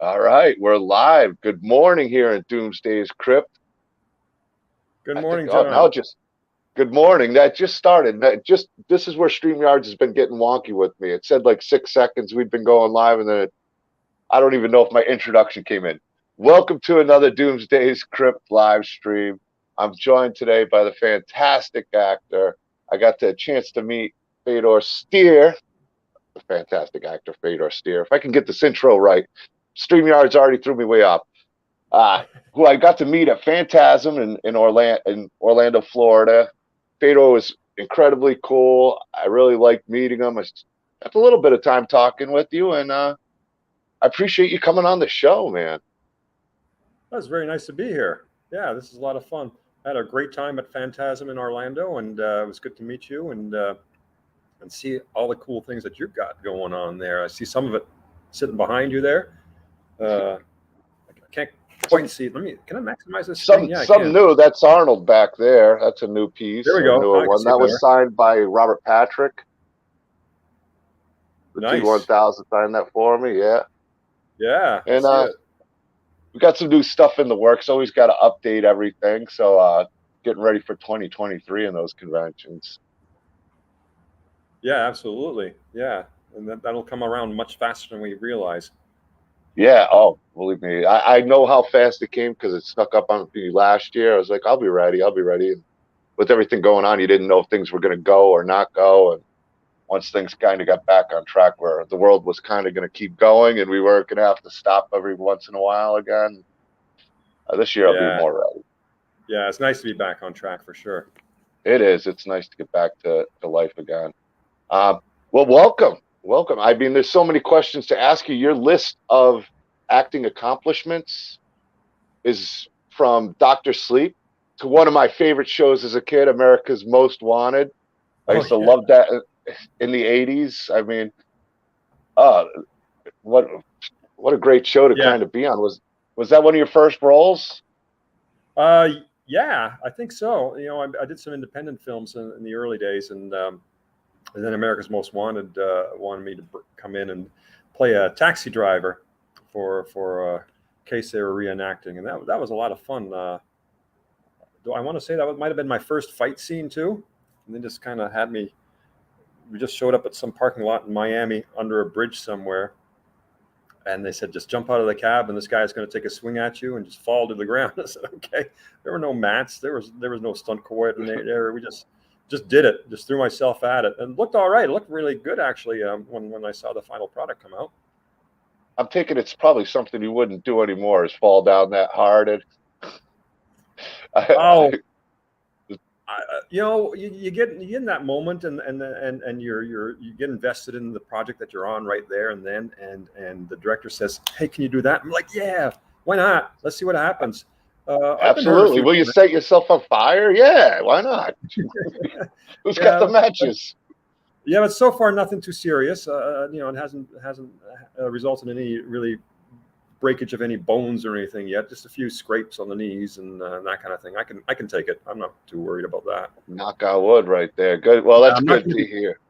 All right, we're live. Good morning here in Doomsday's Crypt. Good I think. morning, Oh, now John. just good morning. That just started. This is where StreamYards has been getting wonky with me. It said like 6 seconds we'd been going live, and then I don't even know if my introduction came in. Welcome to another Doomsday's Crypt live stream. I'm joined today by the fantastic actor. I got the chance to meet Fedor Steer, the fantastic actor Fedor Steer. If I can get this intro right, StreamYards already threw me way off. Who I got to meet at Fantasm in Orlando, Florida. Fedor was incredibly cool. I really liked meeting him. I spent a little bit of time talking with you, and I appreciate you coming on the show, man. It's very nice to be here. Yeah, this is a lot of fun. I had a great time at Phantasm in Orlando, and it was good to meet you and see all the cool things that you've got going on there. I see some of it sitting behind you there. I can't Some quite see. Can I maximize this screen? some Yeah, I some can. new. That's Arnold back there. That's a new There piece, we a go. newer I can one. see it That was better. signed by Robert Patrick. The Nice. T1000 signed that for me. Yeah, Yeah, I and see it. we got some new stuff in the works. Always got to update everything. So getting ready for 2023 in those conventions. Yeah, absolutely. Yeah, and that'll come around much faster than we realize. Yeah. Oh, believe me, I know how fast it came because it snuck up on me last year. I was like, I'll be ready. I'll be ready. And with everything going on, you didn't know if things were going to go or not go. And once things kind of got back on track, where the world was kind of going to keep going, and we weren't going to have to stop every once in a while again. This year, I'll be Yeah, more ready. yeah, it's nice to be back on track for sure. It is. It's nice to get back to life again. Uh, well, welcome. I mean, there's so many questions to ask you. Your list of acting accomplishments is from Doctor Sleep to one of my favorite shows as a kid, America's Most Wanted. I Oh used to yeah, love that in the '80s. I mean, uh, what what a great show to yeah. kind of be on. Was that one of your first roles? Uh, yeah, I think so. I did some independent films in the early days, and then America's Most Wanted wanted me to come in and play a taxi driver for case they were reenacting, and that was a lot of fun. I want to say that might have been my first fight scene too, and they just kind of had me. We just showed up at some parking lot in Miami under a bridge somewhere, and they said just jump out of the cab and this guy's going to take a swing at you and just fall to the ground. I said okay. There were no mats, there was no stunt coordinator. We just did it, just threw myself at it, and looked all right. It looked really good actually when I saw the final product come out. I'm thinking it's probably something you wouldn't do anymore is fall down that hard. And Oh, I, you get in that moment, and you get invested in the project that you're on right there and then, and the director says, hey, can you do that? I'm like, yeah, why not? Let's see what happens. I've been hurt a absolutely. few Will you times. set yourself on fire? Yeah, why not? Who's got the Yeah, matches? yeah, but so far nothing too serious. It hasn't resulted in any really breakage of any bones or anything yet. Just a few scrapes on the knees and that kind of thing. I can take it. I'm not too worried about that. Knock on wood right there. Good. Well, Yeah, that's I'm not good going to to be. hear.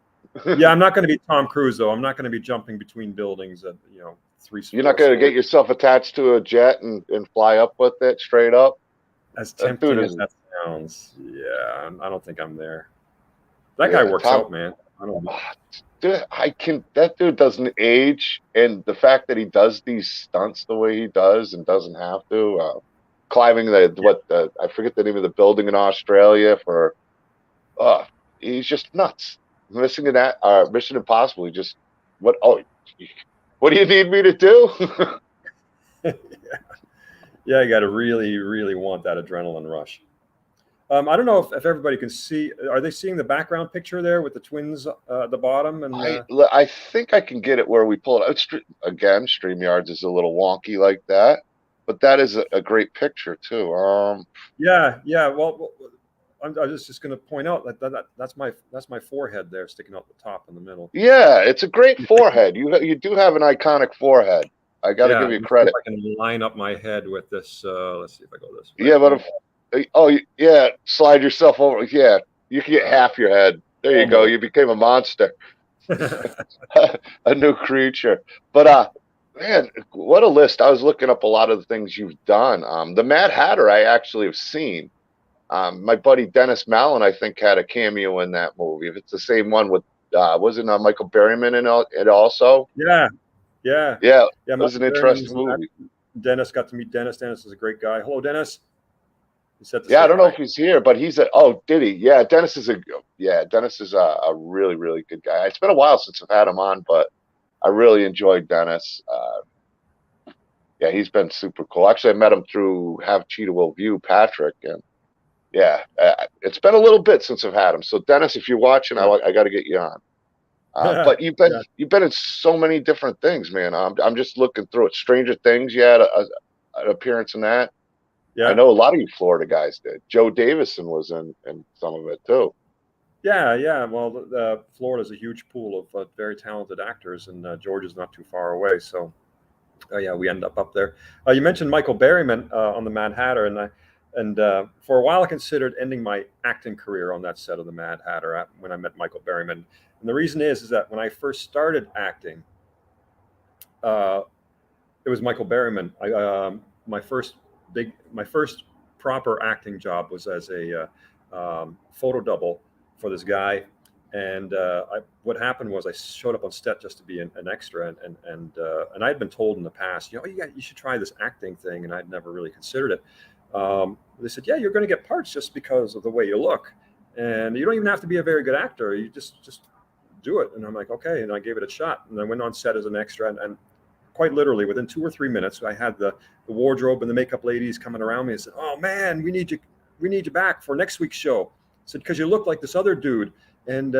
Yeah, I'm not going to be Tom Cruise though. I'm not going to be jumping between buildings at three, You're not four going to get stories. yourself attached to a jet and fly up with it straight up. As That dude tempting as is, that sounds, yeah, I don't think I'm there. That guy works Tom. out, man. I don't. Dude, that dude doesn't age, and the fact that he does these stunts the way he does and doesn't have to, climbing Yeah, I forget the name of the building in Australia for, uh, he's just nuts. Missing in that, Mission Impossible. He just what? Oh, what do you need me to do? yeah, you got to really, really want that adrenaline rush. I don't know if everybody can see. Are they seeing the background picture there with the twins at the bottom? And I think I can get it where we pull it out. Again, StreamYards is a little wonky like that, but that is a great picture too. yeah, yeah. Well, I was just going to point out that's my forehead there sticking out the top in the middle. Yeah, it's a great forehead. You do have an iconic forehead. I got to Yeah, give let you me see if credit. I can line up my head with this. Let's see if I go this way. Yeah, but oh yeah, slide yourself over. Yeah, you can get Uh, half your head. There you go. almost. You became a monster, a new creature. But Man, what a list. I was looking up a lot of the things you've done. The Mad Hatter I actually have seen. My buddy Dennis Mallon, I think, had a cameo in that movie. If it's the same one with, wasn't Michael Berryman in it also? Yeah, yeah, Yeah, it yeah. was Michael an Berryman interesting was in that. movie. Dennis got to meet Dennis. Dennis is a great guy. Hello, Dennis. He said to Yeah, I say don't know hi. if he's here, but he's a. Oh, did he? Yeah, Dennis is a really really good guy. It's been a while since I've had him on, but I really enjoyed Dennis. Yeah, he's been super cool. Actually, I met him through Have Cheetah Will View, Patrick, and yeah, it's been a little bit since I've had him. So Dennis, if you're watching, Yeah, I got to get you on. yeah, But you've been in so many different things, man. I'm just looking through it. Stranger Things, you had an appearance in that. I yeah, know a lot of you Florida guys did. Joe Davison was in some of it too. yeah, yeah. Well, Florida's a huge pool of very talented actors, and Georgia's not too far away. So, yeah, we end up there. You mentioned Michael Berryman on the Mad Hatter, and for a while I considered ending my acting career on that set of the Mad Hatter when I met Michael Berryman. And the reason is that when I first started acting, uh, it was Michael Berryman. My first proper acting job was as a photo double for this guy. And what happened was I showed up on set just to be an extra, and I had been told in the past, you should try this acting thing, and I'd never really considered it. They said, yeah, you're going to get parts just because of the way you look, and you don't even have to be a very good actor. You just do it. And I'm like, okay, and I gave it a shot, and I went on set as an extra, and quite literally within 2 or 3 minutes, I had the wardrobe and the makeup ladies coming around me and said, "Oh man, we need you back for next week's show." I said, "Because you look like this other dude." And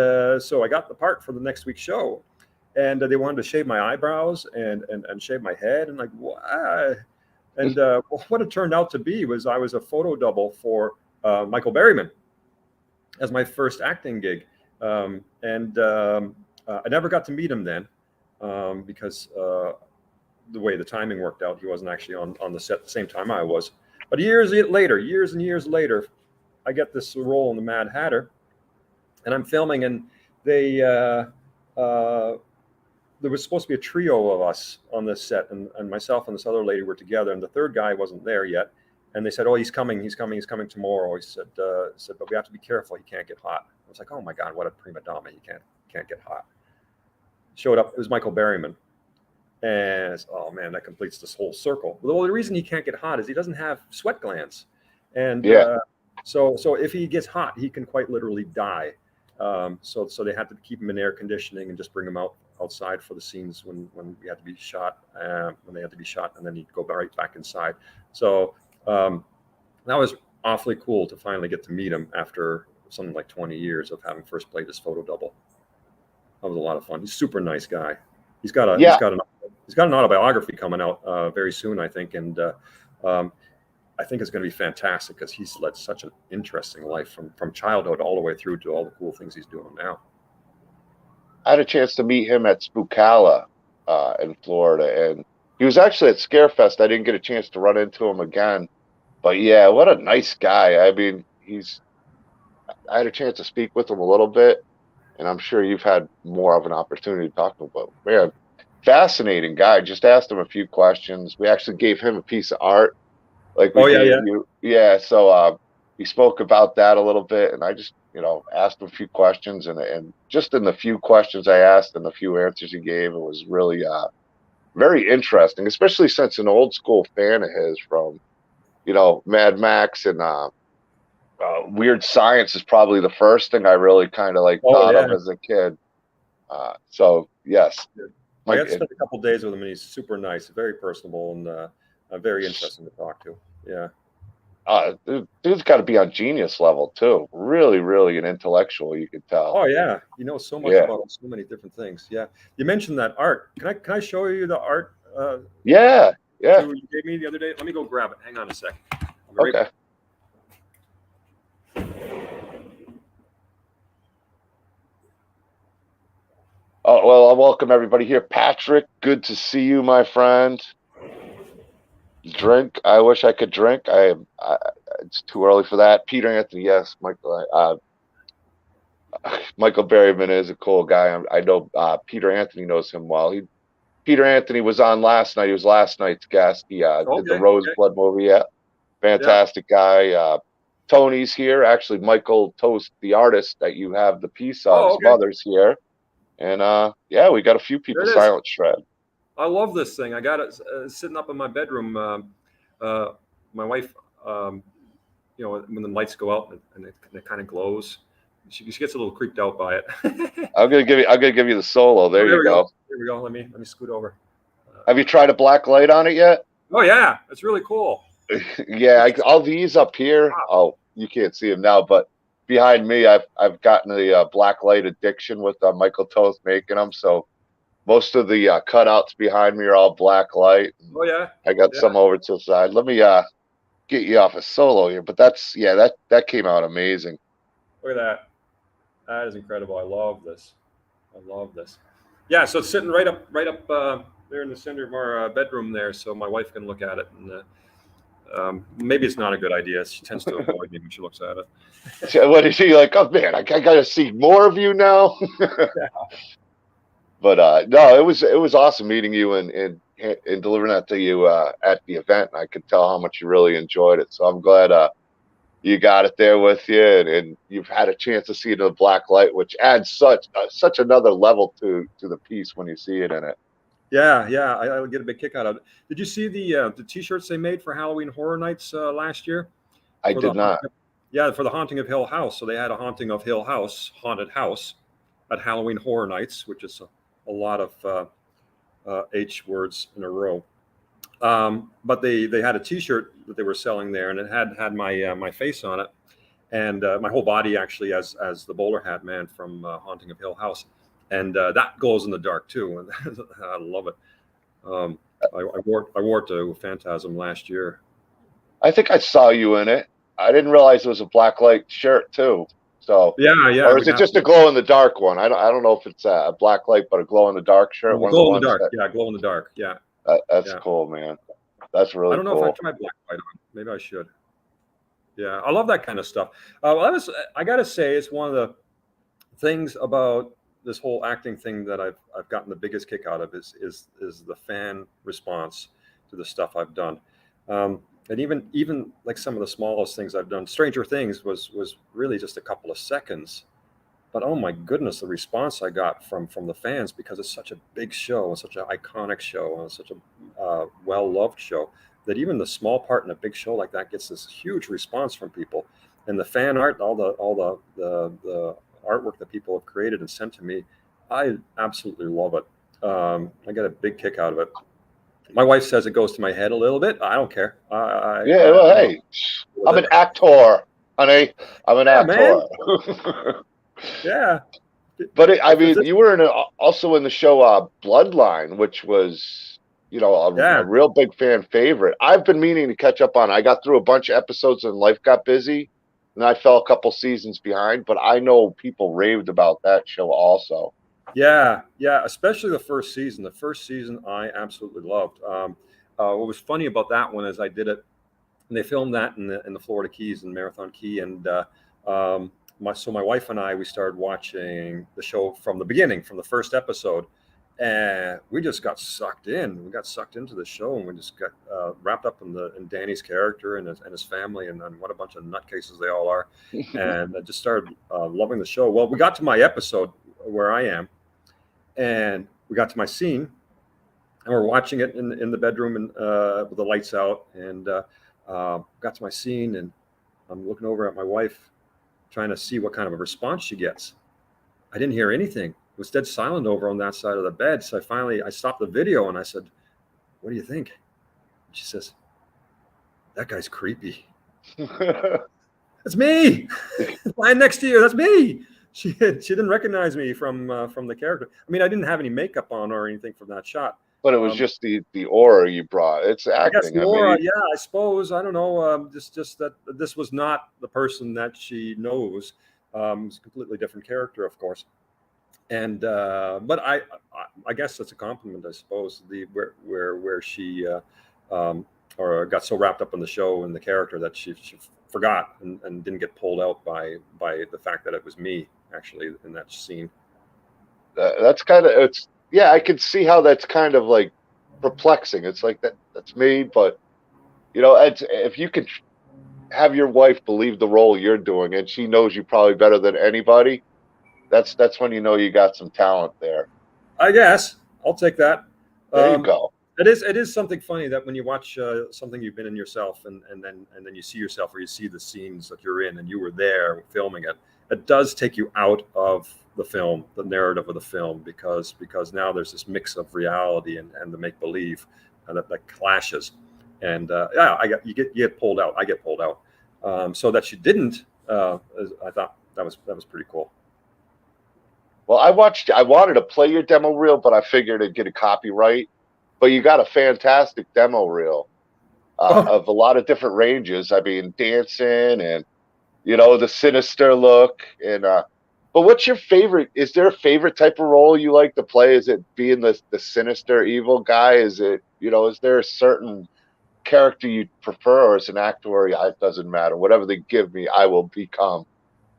so I got the part for the next week's show, and they wanted to shave my eyebrows and shave my head, and like why? And what it turned out to be was I was a photo double for Michael Berryman as my first acting gig, and I never got to meet him then because the way the timing worked out, he wasn't actually on the set at the same time I was. But years and years later, I get this role in the Mad Hatter, and I'm filming, and they there was supposed to be a trio of us on this set, and myself and this other lady were together, and the third guy wasn't there yet. And they said, "Oh, he's coming tomorrow." He said, "But we have to be careful. He can't get hot." I was like, "Oh my God, what a prima donna! He can't get hot." Showed up. It was Michael Berryman. And oh man, that completes this whole circle. Well, the reason he can't get hot is he doesn't have sweat glands, and Yeah, so if he gets hot, he can quite literally die. So they had to keep him in air conditioning and just bring him outside for the scenes when we had to be shot, when they had to be shot, and then he'd go right back inside. So that was awfully cool to finally get to meet him after something like 20 years of having first played his photo double. That was a lot of fun. He's a super nice guy. He's got a yeah. he's got an autobiography coming out very soon, I think, and um, I think it's going to be fantastic because he's led such an interesting life from childhood all the way through to all the cool things he's doing now. I had a chance to meet him at Spookala in Florida, and he was actually at Scarefest. I didn't get a chance to run into him again, but yeah, what a nice guy. I mean, I had a chance to speak with him a little bit, and I'm sure you've had more of an opportunity to talk to him. But man, fascinating guy. Just asked him a few questions. We actually gave him a piece of art, like we Oh yeah, gave yeah. you. Yeah, so we spoke about that a little bit, and I just asked him a few questions, and just in the few questions I asked and the few answers he gave, it was really very interesting, especially since an old school fan of his from Mad Max and Weird Science is probably the first thing I really kind of like Oh thought yeah. of as a kid. So yes, I Mike. got to spend a couple of days with him, and he's super nice, very personable, and very interesting to talk to. Yeah. Dude's got to be on genius level too. Really, really an intellectual. You could tell. Oh yeah, he knows so much Yeah, about so many different things. Yeah. You mentioned that art. Can I show you the art yeah, yeah. you gave me the other day? Let me go grab it. Hang on a sec. I'll be right Okay. back. Oh well, I welcome everybody here. Patrick, good to see you, my friend. Drink. I wish I could drink. It's too early for that. Peter Anthony, yes. Michael Berryman is a cool guy. I know Peter Anthony knows him well. He Peter Anthony was on last night. He was last night's guest. He did the Okay. Okay. Roseblood movie. Yeah, Yeah. fantastic guy. Tony's here. Actually, Michael Toast, the artist that you have the piece of, Oh, some okay. others here. And yeah, we got a few There people it is. silent shred. I love this thing. I got it sitting up in my bedroom. My wife, when the lights go out and it kind of glows, she gets a little creeped out by it. I'm gonna give you the solo. There you We go. go. There we go. Let me scoot over. Have you tried a black light on it yet? Oh yeah, it's really cool. Yeah, all these up here. Oh, you can't see them now, but behind me, I've gotten the black light addiction with Michael Toth making them. So most of the cutouts behind me are all black light. Oh yeah. I got some over to the side. Let me get you off a solo here, but that came out amazing. Look at that. That is incredible. I love this. Yeah, so it's sitting right up there in the center of our bedroom there, so my wife can look at it. And maybe it's not a good idea. She tends to avoid me when she looks at it. What is she like? Oh man, I gotta see more of you now. Yeah. But no, it was awesome meeting you and delivering that to you at the event. I could tell how much you really enjoyed it. So I'm glad you got it there with you, and you've had a chance to see it in the black light, which adds such another level to the piece when you see it in it. Yeah, I get a big kick out of it. Did you see the T-shirts they made for Halloween Horror Nights last year? I did not. Yeah, for the Haunting of Hill House. So they had a Haunting of Hill House, haunted house, at Halloween Horror Nights, which is a lot of H words in a row. But they had a T-shirt that they were selling there, and it had my face on it, and my whole body actually as the bowler hat man from Haunting of Hill House, and that glows in the dark too. I love it. I wore it to Phantasm last year. I think I saw you in it. I didn't realize it was a black light shirt too. So yeah. Or is it just a glow in the dark one? I don't know if it's a black light, but a glow in the dark shirt. Glow in the dark. Yeah, glow in the dark. Yeah. That's cool, man. That's really cool. I don't know if I tried black light on. Maybe I should. Yeah, I love that kind of stuff. Well, I got to say, it's one of the things about this whole acting thing that I've gotten the biggest kick out of is the fan response to the stuff I've done. And even like some of the smallest things I've done. Stranger Things was really just a couple of seconds. But oh my goodness, the response I got from the fans, because it's such a big show and such an iconic show and such a well-loved show, that even the small part in a big show like that gets this huge response from people. And the fan art, all the artwork that people have created and sent to me, I absolutely love it. I get a big kick out of it. My wife says it goes to my head a little bit. I don't care. Hey, I'm an actor, honey. I'm an actor. Yeah. But I mean, you were also in the show Bloodline, which was, a real big fan favorite. I've been meaning to catch up on. I got through a bunch of episodes and life got busy, and I fell a couple seasons behind. But I know people raved about that show also. Yeah, especially the first season. The first season I absolutely loved. What was funny about that one is I did it, and they filmed that in the Florida Keys in Marathon Key, and my wife and I, we started watching the show from the beginning, from the first episode, and we just got sucked in. We got sucked into the show, and we just got wrapped up in Danny's character and his family, and what a bunch of nutcases they all are. And I just started loving the show. Well, we got to my episode where I am, and we got to my scene, and we're watching it in the bedroom and with the lights out, and got to my scene, and I'm looking over at my wife, trying to see what kind of a response she gets. I didn't hear anything. It was dead silent over on that side of the bed. So I stopped the video and I said, "What do you think?" And she says, "That guy's creepy." That's me. Lying next to you. That's me. She didn't recognize me from the character. I mean, I didn't have any makeup on or anything from that shot. But it was just the aura you brought. It's acting. I guess the aura, yeah, I suppose. I don't know. Just that this was not the person that she knows. It's a completely different character, of course. And but I guess that's a compliment, I suppose. Where she or got so wrapped up in the show and the character that she forgot and didn't get pulled out by the fact that it was me actually in that scene. That's kind of yeah, I can see how that's kind of like perplexing. It's like that's me, but if you can have your wife believe the role you're doing, and she knows you probably better than anybody, that's when you know you got some talent there. I guess I'll take that. There you Um, go. it is something funny that when you watch something you've been in yourself, and then you see yourself, or you see the scenes that you're in and you were there filming it, it does take you out of the film, the narrative of the film, because now there's this mix of reality and the make believe that clashes, and yeah, you get pulled out. I get pulled out. So that she didn't, I thought that was pretty cool. Well, I wanted to play your demo reel, but I figured it'd get a copyright. But you got a fantastic demo reel Oh, of a lot of different ranges. I mean, dancing and the sinister look and but what's your favorite? Is there a favorite type of role you like to play? Is it being the sinister evil guy? Is it is there a certain character you prefer, or is an actor where it doesn't matter, whatever they give me I will become?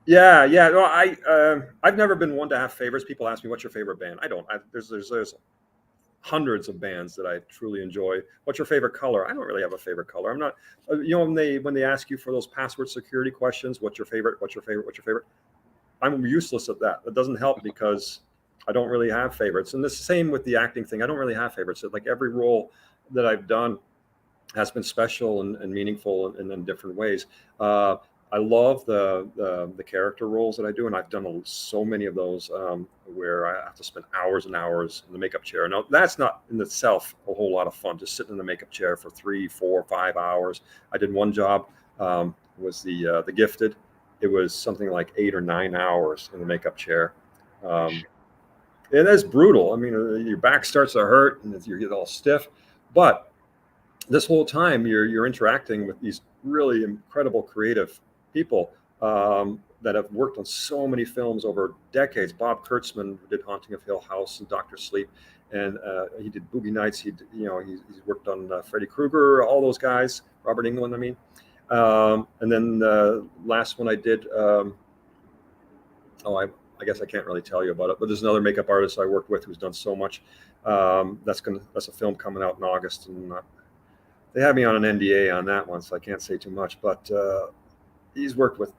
yeah, yeah. No, I've never been one to have favorites. People ask me, "What's your favorite band?" I don't. There's hundreds of bands that I truly enjoy. What's your favorite color? I don't really have a favorite color. I'm not. When they ask you for those password security questions, what's your favorite? What's your favorite? What's your favorite? I'm useless at that. That doesn't help because I don't really have favorites. And the same with the acting thing. I don't really have favorites. Like every role that I've done has been special and meaningful in different ways. I love the character roles that I do, and I've done so many of those where I have to spend hours and hours in the makeup chair. Now, that's not in itself a whole lot of fun, just sitting in the makeup chair for 3, 4, 5 hours. I did one job, was the Gifted. It was something like 8 or 9 hours in the makeup chair. Um, and that's brutal. I mean, your back starts to hurt and you get all stiff, but this whole time you're interacting with these really incredible creative people that have worked on so many films over decades. Bob Kurtzman did Haunting of Hill House and Doctor Sleep, and he did Boogie Nights. He's worked on Freddy Krueger, all those guys. Robert Englund, I mean. And then the last one I did. I guess I can't really tell you about it, but there's another makeup artist I worked with who's done so much. That's a film coming out in August, and they have me on an NDA on that one, so I can't say too much. But he's worked with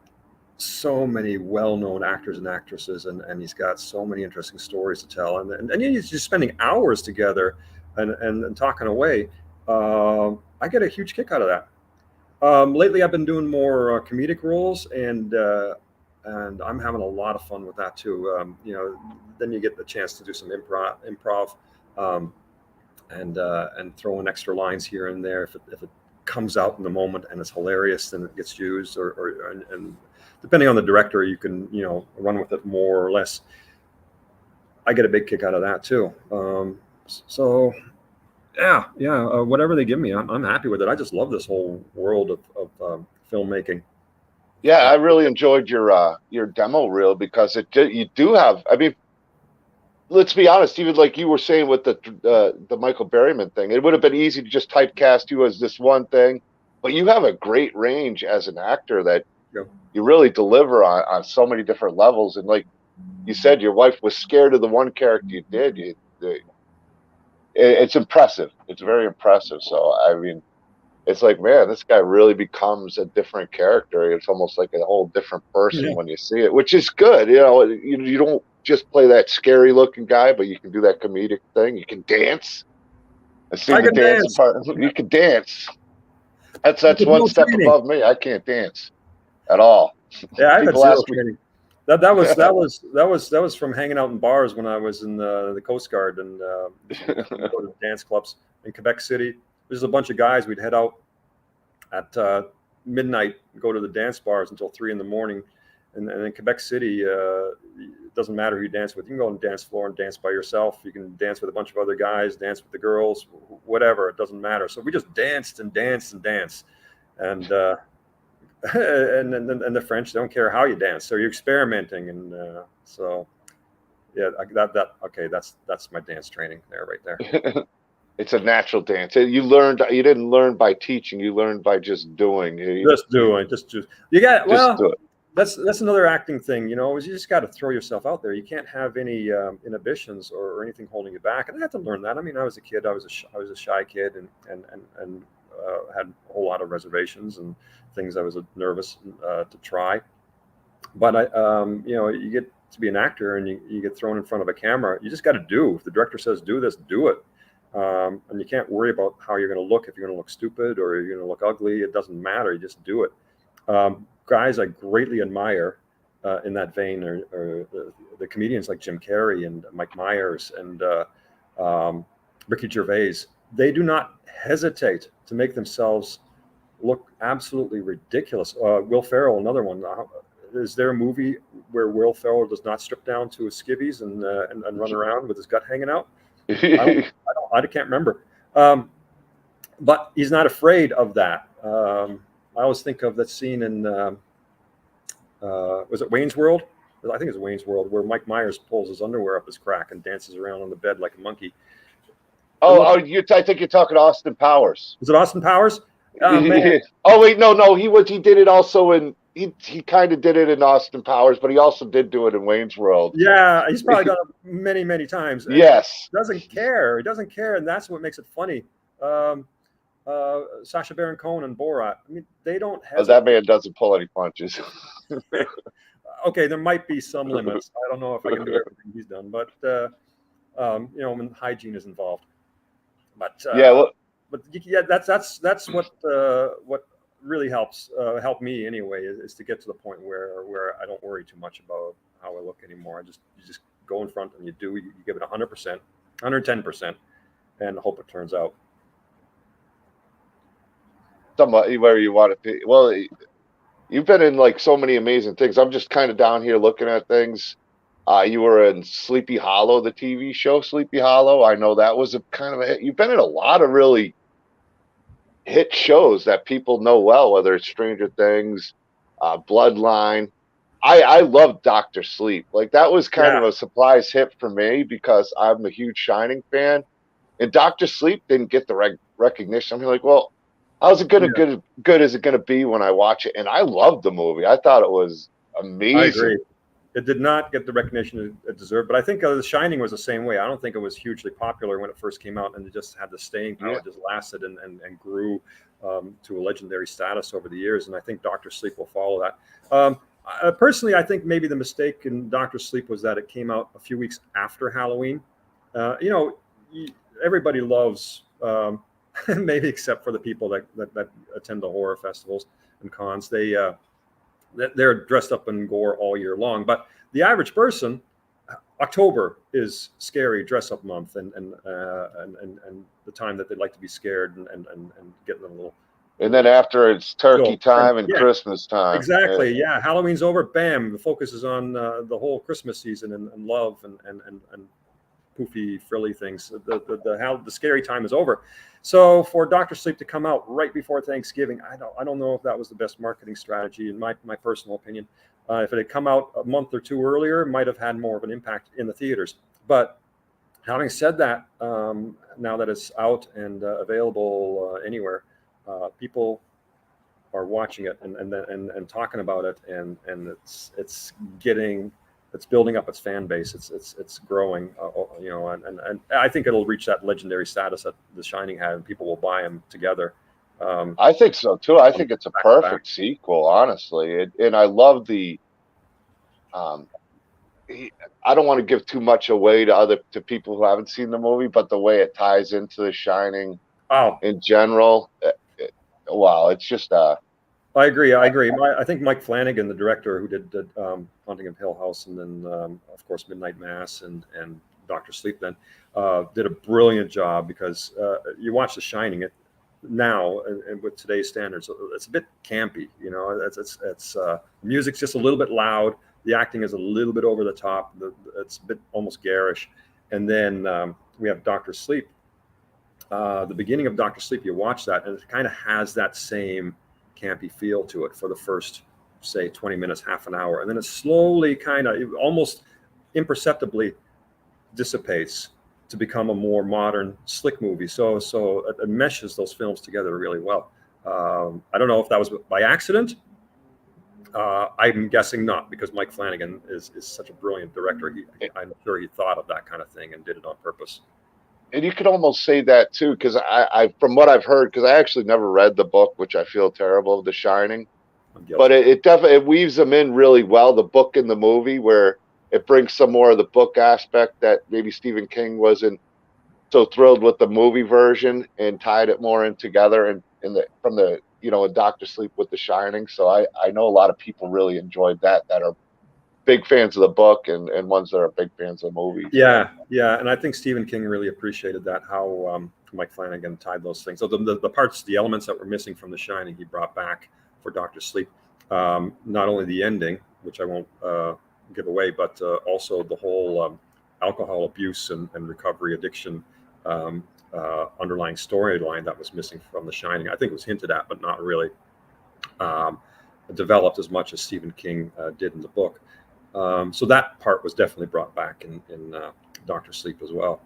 so many well-known actors and actresses, and he's got so many interesting stories to tell. And he's just spending hours together and talking away. I get a huge kick out of that. Lately, I've been doing more comedic roles, and I'm having a lot of fun with that too. Then you get the chance to do some improv. Um, and throw in extra lines here and there if it comes out in the moment and it's hilarious, then it gets used. And depending on the director, you can run with it more or less. I get a big kick out of that too. So yeah. Whatever they give me, I'm happy with it. I just love this whole world of filmmaking. Yeah, I really enjoyed your demo reel because you do have. I mean, let's be honest. Even like you were saying with the Michael Berryman thing, it would have been easy to just typecast you as this one thing, but you have a great range as an actor that You know, you really deliver on so many different levels. And like you said, your wife was scared of the one character you did. It's impressive. It's very impressive. So I mean, it's like, man, this guy really becomes a different character. It's almost like a whole different person yeah. when you see it, which is good. You don't just play that scary looking guy, but you can do that comedic thing. You can dance. I I seen the can dancing dance. part. You can dance. That's With one no step training. above me. I can't dance at all. Yeah, I've had People zero ask me. training. That was from hanging out in bars when I was in the Coast Guard and go to dance clubs in Quebec City. There's a bunch of guys. We'd head out at midnight, go to the dance bars until 3 in the morning. And in Quebec City, it doesn't matter who you dance with. You can go on the dance floor and dance by yourself. You can dance with a bunch of other guys, dance with the girls, whatever. It doesn't matter. So we just danced and danced and danced. And and the French don't care how you dance. So you're experimenting, and so yeah, okay. That's my dance training there, right there. It's a natural dance. You learned. You didn't learn by teaching. You learned by just doing. You Just doing, just you got just well. do it. That's another acting thing, you know, is you just got to throw yourself out there. You can't have any inhibitions or anything holding you back. And I had to learn that. I mean, I was a kid. I was a shy kid, and had a whole lot of reservations and things I was nervous to try. But you know, you get to be an actor and you get thrown in front of a camera. You just got to do. If the director says do this, do it. And you can't worry about how you're going to look. If you're going to look stupid or you're going to look ugly, it doesn't matter. You just do it. Guys I greatly admire in that vein are the comedians like Jim Carrey and Mike Myers and Ricky Gervais. They do not hesitate to make themselves look absolutely ridiculous. Will Ferrell, another one. Is there a movie where Will Ferrell does not strip down to his skivvies and run around with his gut hanging out? I can't remember. But he's not afraid of that. I always think of that scene in, was it Wayne's World? I think it's Wayne's World, where Mike Myers pulls his underwear up his crack and dances around on the bed like a monkey. I think you're talking Austin Powers. Was it Austin Powers? Oh wait, no, he did it also in, he kind of did it in Austin Powers, but he also did do it in Wayne's World. Yeah, he's probably done it many times. Yes. He doesn't care. He doesn't care, and that's what makes it funny. Sacha Baron Cohen and Borat. I mean, they don't have. That man doesn't pull any punches. Okay, there might be some limits. I don't know if I can do everything he's done, but you know, when hygiene is involved. But yeah, that's what really helped me anyway is to get to the point where I don't worry too much about how I look anymore. You just go in front and you give it 100%, 110%, and hope it turns out. Somebody where you want to be. Well, you've been in like so many amazing things. I'm just kind of down here looking at things. You were in Sleepy Hollow, the TV show Sleepy Hollow. I know that was a kind of a hit. You've been in a lot of really hit shows that people know well, whether it's Stranger Things, Bloodline. I love Dr. Sleep. Like that was kind of a surprise hit for me because I'm a huge Shining fan, and Dr. Sleep didn't get the recognition. I'm like, well, how's it good is it gonna be when I watch it? And I loved the movie. I thought it was amazing. I agree. It did not get the recognition it deserved, but I think The Shining was the same way. I don't think it was hugely popular when it first came out, and it just had the staying power. It just lasted and grew to a legendary status over the years. And I think Dr. Sleep will follow that. Personally, I think maybe the mistake in Dr. Sleep was that it came out a few weeks after Halloween. You know, everybody loves, maybe except for the people that attend the horror festivals and cons. They're dressed up in gore all year long, but the average person, October is scary dress up month, and the time that they'd like to be scared and getting a little. And then after it's turkey time and Christmas time. Exactly. Yeah. Halloween's over. Bam. The focus is on the whole Christmas season and love and poofy frilly things. The scary time is over. So for Dr. Sleep to come out right before Thanksgiving, I don't know if that was the best marketing strategy in my personal opinion. If it had come out a month or two earlier, it might have had more of an impact in the theaters. But having said that, now that it's out and available anywhere, people are watching it and talking about it, and it's building up its fan base. It's growing, you know, and I think it'll reach that legendary status that The Shining had, and people will buy them together. I think so too. I think it's a perfect sequel, honestly, and I love the. I don't want to give too much away to people who haven't seen the movie, but the way it ties into The Shining, in general, wow, it's just. I agree. I think Mike Flanagan, the director who did Haunting of Hill House, and then of course Midnight Mass and Dr. Sleep, then did a brilliant job, because you watch The Shining now and with today's standards, it's a bit campy. You know, it's music's just a little bit loud. The acting is a little bit over the top. It's a bit almost garish. And then we have Dr. Sleep. The beginning of Dr. Sleep, you watch that, and it kind of has that same campy feel to it for the first, say, 20 minutes, half an hour, and then it slowly kind of almost imperceptibly dissipates to become a more modern, slick movie. So it meshes those films together really well. I don't know if that was by accident I'm guessing not, because Mike Flanagan is such a brilliant director. I'm sure he thought of that kind of thing and did it on purpose. And you could almost say that too, because I from what I've heard, because I actually never read the book, which I feel terrible of, The Shining, I'm but guilty. it definitely it weaves them in really well, the book and the movie, where it brings some more of the book aspect that maybe Stephen King wasn't so thrilled with the movie version, and tied it more in together, and in the from the in Doctor Sleep with The Shining. So I know a lot of people really enjoyed that are big fans of the book, and ones that are big fans of the movie. So Yeah, yeah, and I think Stephen King really appreciated that, how Mike Flanagan tied those things. So the parts, the elements that were missing from The Shining, he brought back for Doctor Sleep. Not only the ending, which I won't give away, but also the whole alcohol abuse and recovery addiction underlying storyline that was missing from The Shining. I think it was hinted at, but not really um, developed as much as Stephen King did in the book. So that part was definitely brought back in Doctor Sleep as well.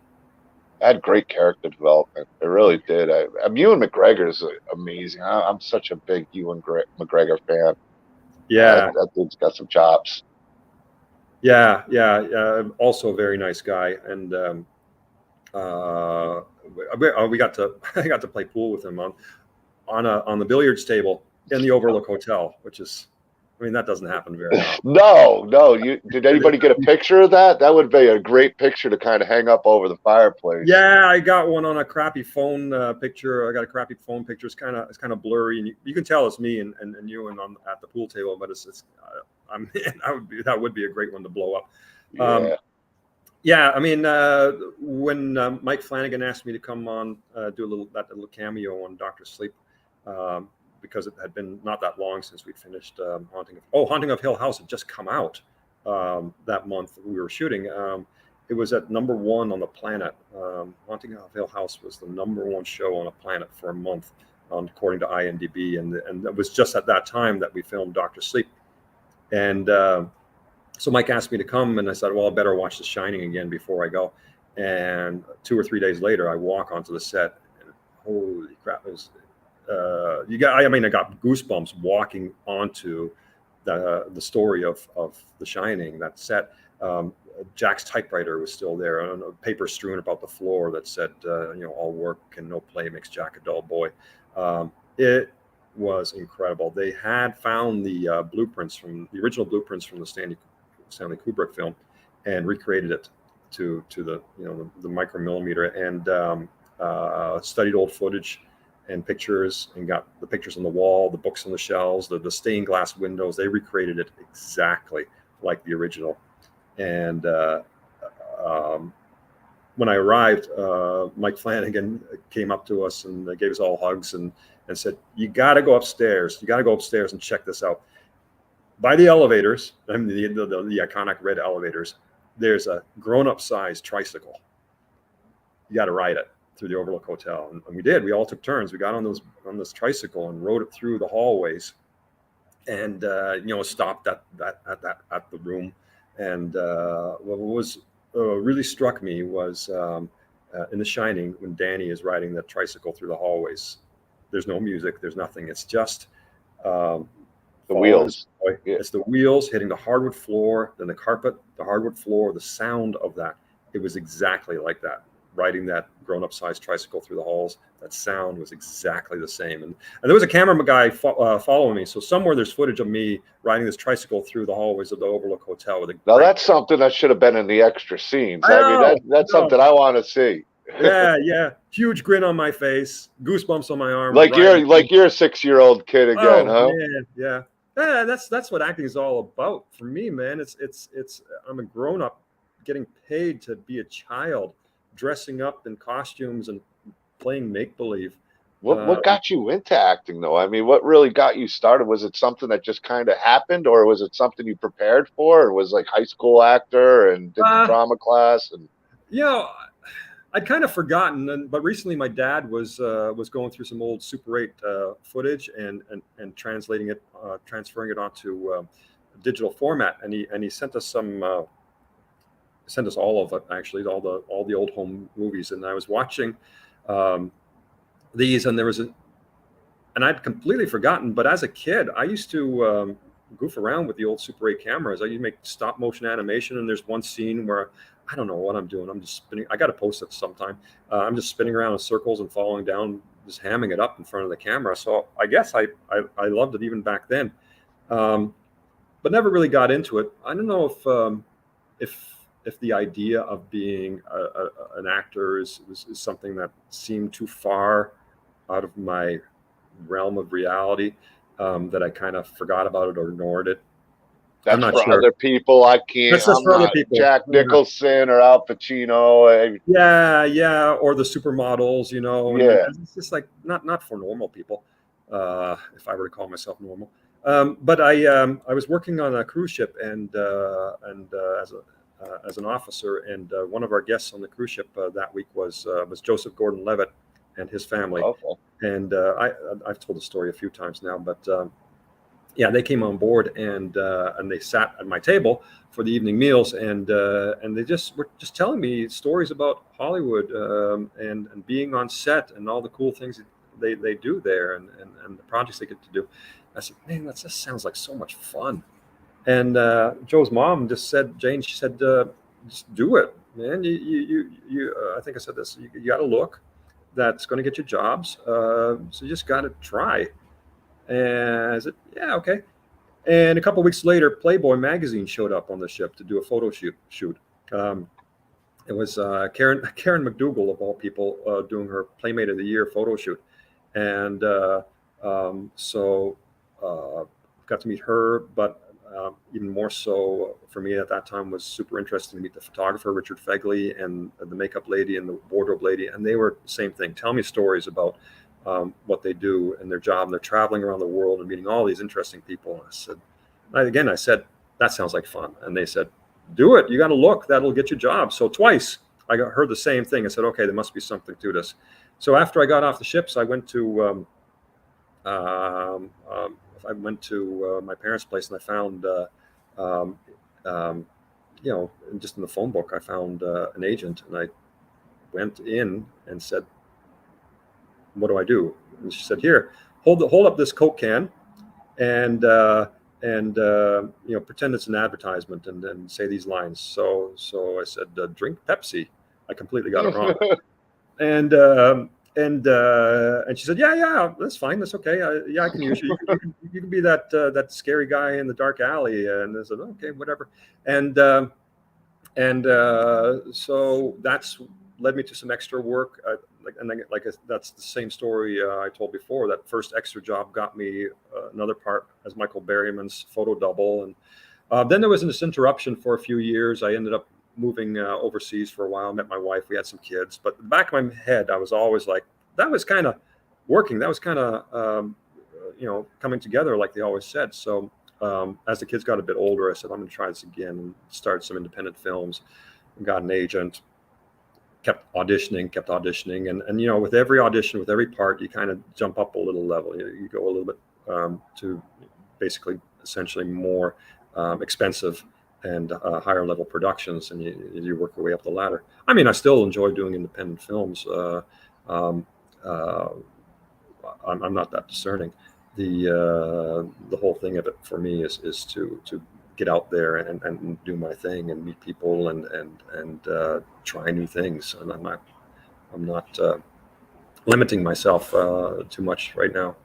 it had great character development. It really did. Ewan McGregor is amazing. I'm such a big Ewan McGregor fan. Yeah, That dude's got some chops. yeah, yeah. Also a very nice guy, and uh, we got to I got to play pool with him on the billiards table in the Overlook Hotel, which is, I mean, that doesn't happen very often. No, no. You did anybody get a picture of that? That would be a great picture to kind of hang up over the fireplace. Yeah, I got one on a crappy phone picture. I got a crappy phone picture. It's kind of blurry, and you can tell it's me and you and on at the pool table. But it's I mean, that would be a great one to blow up. Um, Yeah, yeah, I mean, when Mike Flanagan asked me to come on, do that little cameo on Doctor Sleep, um, because it had been not that long since we'd finished Haunting of Hill House had just come out that month that we were shooting. It was at #1 on the planet. Haunting of Hill House was the #1 show on the planet for a month, according to IMDb, and it was just at that time that we filmed Doctor Sleep, and so Mike asked me to come, and I said, well, I better watch The Shining again before I go. And 2 or 3 days later, I walk onto the set, and holy crap! It was I got goosebumps walking onto the story of The Shining. That set. Jack's typewriter was still there, and a paper strewn about the floor that said, all work and no play makes Jack a dull boy. It was incredible. They had found the original blueprints from the Stanley Kubrick film, and recreated it to the micromillimeter, and studied old footage and pictures, and got the pictures on the wall, the books on the shelves, the stained glass windows. They recreated it exactly like the original. And um, when I arrived, Mike Flanagan came up to us and gave us all hugs, and said, "You got to go upstairs. You got to go upstairs and check this out." By the elevators, I mean the iconic red elevators, there's a grown-up size tricycle. You got to ride it through the Overlook Hotel, and we did. We all took turns. We got on this tricycle and rode it through the hallways, and stopped at the room. And what was really struck me was in The Shining, when Danny is riding the tricycle through the hallways. There's no music. There's nothing. It's just the wheels. Yeah. it's the wheels hitting the hardwood floor, then the carpet, the hardwood floor, the sound of that. It was exactly like that. Riding that grown-up sized tricycle through the halls, that sound was exactly the same. And there was a camera guy following me. So somewhere there's footage of me riding this tricycle through the hallways of the Overlook Hotel with a Now great. that's something that should have been in the extra scenes. I I mean, know. that's something I want to see. Yeah, yeah. Huge grin on my face, goosebumps on my arm. Like Riding. you're a 6-year-old kid again, Oh huh? man, yeah. Yeah, that's what acting is all about for me, man. It's I'm a grown up getting paid to be a child, dressing up in costumes and playing make believe. What got you into acting though? I mean, what really got you started? Was it something that just kind of happened, or was it something you prepared for, or was like high school actor and did the Uh, drama class and you know, I'd kind of forgotten, but recently my dad was going through some old Super 8 footage and translating it, transferring it onto digital format, and he sent us sent us all of it, actually, all the old home movies, and I was watching um, these, and and I'd completely forgotten, but as a kid I used to goof around with the old Super 8 cameras. I used to make stop motion animation, and there's one scene where I don't know what I'm doing. I'm just spinning. I got to post it sometime. I'm just spinning around in circles and falling down, just hamming it up in front of the camera. So I guess I loved it even back then, but never really got into it. I don't know if the idea of being an actor is something that seemed too far out of my realm of reality, that I kind of forgot about it or ignored it. I'm That's not for sure. other people. I can't. That's just I'm for other not people. Jack Yeah. Nicholson or Al Pacino. Yeah, or the supermodels, and Yeah. it's just like not for normal people, if I were to call myself normal. But I was working on a cruise ship and as an officer, and one of our guests on the cruise ship that week was Joseph Gordon-Levitt and his family, Okay. and I've told the story a few times now, but yeah, they came on board and they sat at my table for the evening meals, and they just were just telling me stories about Hollywood, and being on set and all the cool things they do there, and the projects they get to do. I said, man, that just sounds like so much fun. And Joe's mom just said, Jane, she said, just do it, man. I think I said this. You got to look. That's going to get you jobs. So you just got to try. And I said, yeah, okay. And a couple of weeks later, Playboy magazine showed up on the ship to do a photo shoot. Um, it was Karen McDougal, of all people, doing her Playmate of the Year photo shoot, and so got to meet her. But even more so for me at that time was super interesting to meet the photographer Richard Fegley and the makeup lady and the wardrobe lady, and they were the same thing. Tell me stories about what they do and their job. And they're traveling around the world and meeting all these interesting people. And I said, that sounds like fun. And they said, do it. You got to look. That'll get you jobs. So twice heard the same thing. I said, okay, there must be something to this. So after I got off the ships, I went to my parents' place, and I found, um, um, just in the phone book, I found an agent, and I went in and said, what do I do? And she said, here, hold up this Coke can and pretend it's an advertisement and then say these lines. So I said, drink Pepsi. I completely got it wrong. And she said, yeah, that's fine. That's okay. I can use you. You can be that scary guy in the dark alley. And I said, okay, whatever. And so that's led me to some extra work. That's the same story I told before. That first extra job got me another part as Michael Berryman's photo double, and then there was this interruption for a few years. I ended up moving overseas for a while. Met my wife. We had some kids. But in the back of my head, I was always like, that was kind of working. That was kind of coming together, like they always said. So as the kids got a bit older, I said, I'm going to try this again and start some independent films. Got an agent. Kept auditioning, and with every audition, with every part, you kind of jump up a little level. You go a little bit to basically essentially more expensive and higher level productions, and you work your way up the ladder. I mean, I still enjoy doing independent films. I'm not that discerning. The whole thing of it for me is to get out there and do my thing and meet people and try new things. And I'm not limiting myself too much right now.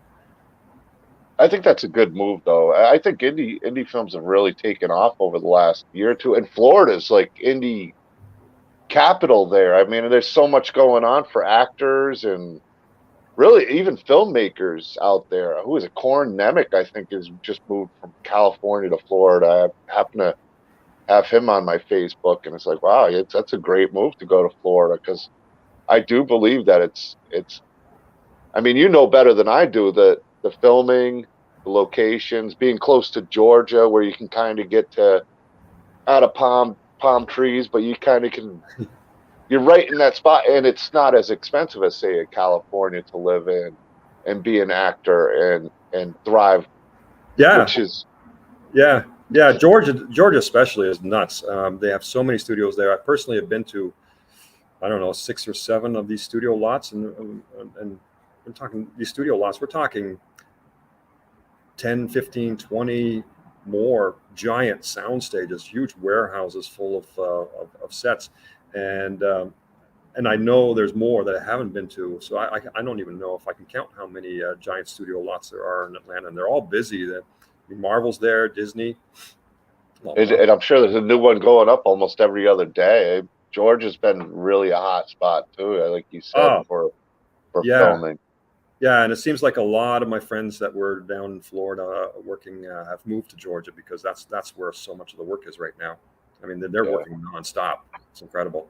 I think that's a good move, though. I think indie films have really taken off over the last year or two, and Florida's like indie capital there. I mean, there's so much going on for actors and really even filmmakers out there. Who is it? Corin Nemec, I think, is just moved from California to Florida. I happen to have him on my Facebook, and it's like, wow, that's a great move to go to Florida, because I do believe that it's. I mean, you know better than I do that the filming, the locations, being close to Georgia, where you can kind of get to out of palm trees, but you kind of can. You're right in that spot, and it's not as expensive as, say, in California to live in and be an actor and thrive. Yeah, Which is yeah. Georgia especially is nuts. They have so many studios there. I personally have been to, I don't know, 6 or 7 of these studio lots, and we're talking these studio lots. We're talking 10, 15, 20 more giant sound stages, huge warehouses full of sets, and I know there's more that I haven't been to. So I don't even know if I can count how many giant studio lots there are in Atlanta, and they're all busy. Marvel's there, Disney. And I'm sure there's a new one going up almost every other day. Georgia's been really a hot spot too, like you said, Oh, for yeah. filming. Yeah, and it seems like a lot of my friends that were down in Florida working have moved to Georgia because that's where so much of the work is right now. I mean, they're Yeah. working nonstop. It's incredible.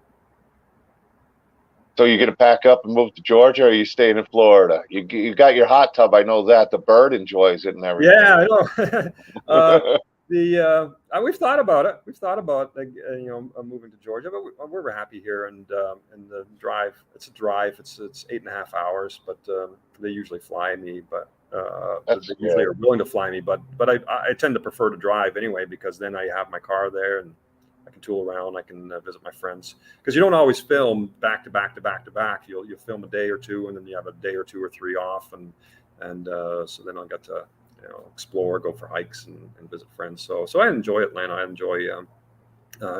So you're gonna pack up and move to Georgia, or are you staying in Florida? You got your hot tub. I know that the bird enjoys it and everything. Yeah, I know. We've thought about it. We've thought about moving to Georgia, but we're happy here. And the drive, it's a drive. It's 8.5 hours, but they usually fly me. But they usually are willing to fly me. But I tend to prefer to drive anyway because then I have my car there and I can tool around. I can visit my friends because you don't always film back to back to back to back. You'll film a day or two, and then you have a day or two or three off, and so then I got to explore, go for hikes, and visit friends. So I enjoy Atlanta. I enjoy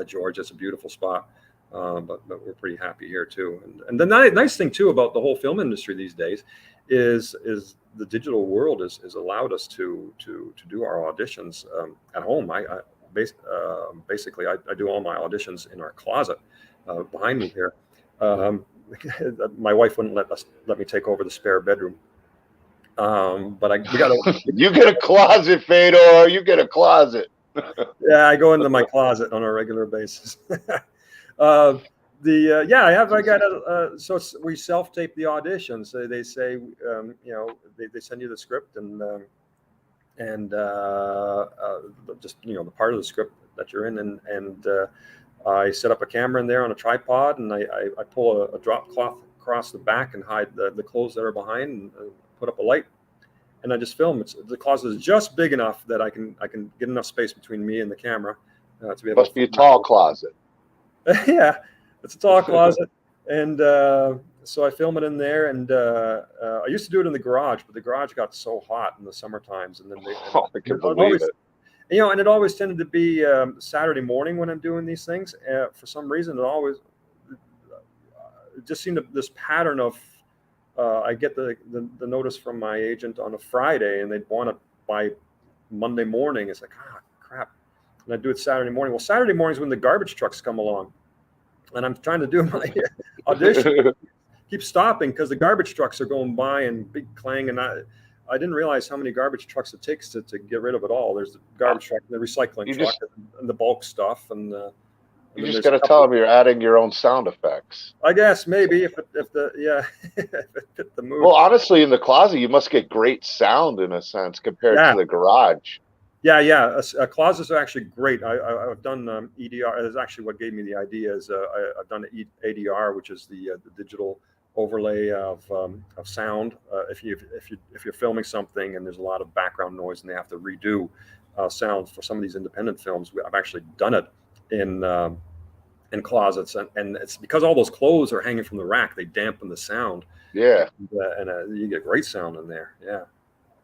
Georgia. It's a beautiful spot, but we're pretty happy here too. And the nice thing too about the whole film industry these days is the digital world has allowed us to do our auditions at home. Basically I do all my auditions in our closet behind me here. My wife wouldn't let me take over the spare bedroom. But we got to. You get a closet, Fedor. You get a closet. Yeah, I go into my closet on a regular basis. I got so we self-tape the auditions. So they say, they send you the script and just the part of the script that you're in, and I set up a camera in there on a tripod, and I pull a drop cloth across the back and hide the clothes that are behind, and put up a light, and I just film. The closet is just big enough that I can get enough space between me and the camera to be able. Must be a tall closet. Yeah, it's a tall closet, and so I film it in there. And I used to do it in the garage, but the garage got so hot in the summer times, and then I can believe it. And it always tended to be Saturday morning when I'm doing these things. For some reason, it just seemed this pattern of I get the notice from my agent on a Friday, and they'd want it by Monday morning. It's like, crap. And I do it Saturday morning. Well, Saturday morning is when the garbage trucks come along, and I'm trying to do my audition. Keep stopping because the garbage trucks are going by and big clang, and I didn't realize how many garbage trucks it takes to get rid of it all. There's the garbage truck, and the recycling truck, and the bulk stuff, and you just got to tell them you're adding your own sound effects. I guess maybe if it fit the mood. Well, honestly, in the closet, you must get great sound in a sense compared to the garage. Yeah. Closets are actually great. I've done EDR. That's actually what gave me the idea. Is I've done ADR, which is the digital overlay of sound. If you're filming something and there's a lot of background noise and they have to redo sounds for some of these independent films, I've actually done it in closets, and it's because all those clothes are hanging from the rack. They dampen the sound. Yeah, and you get great sound in there. Yeah.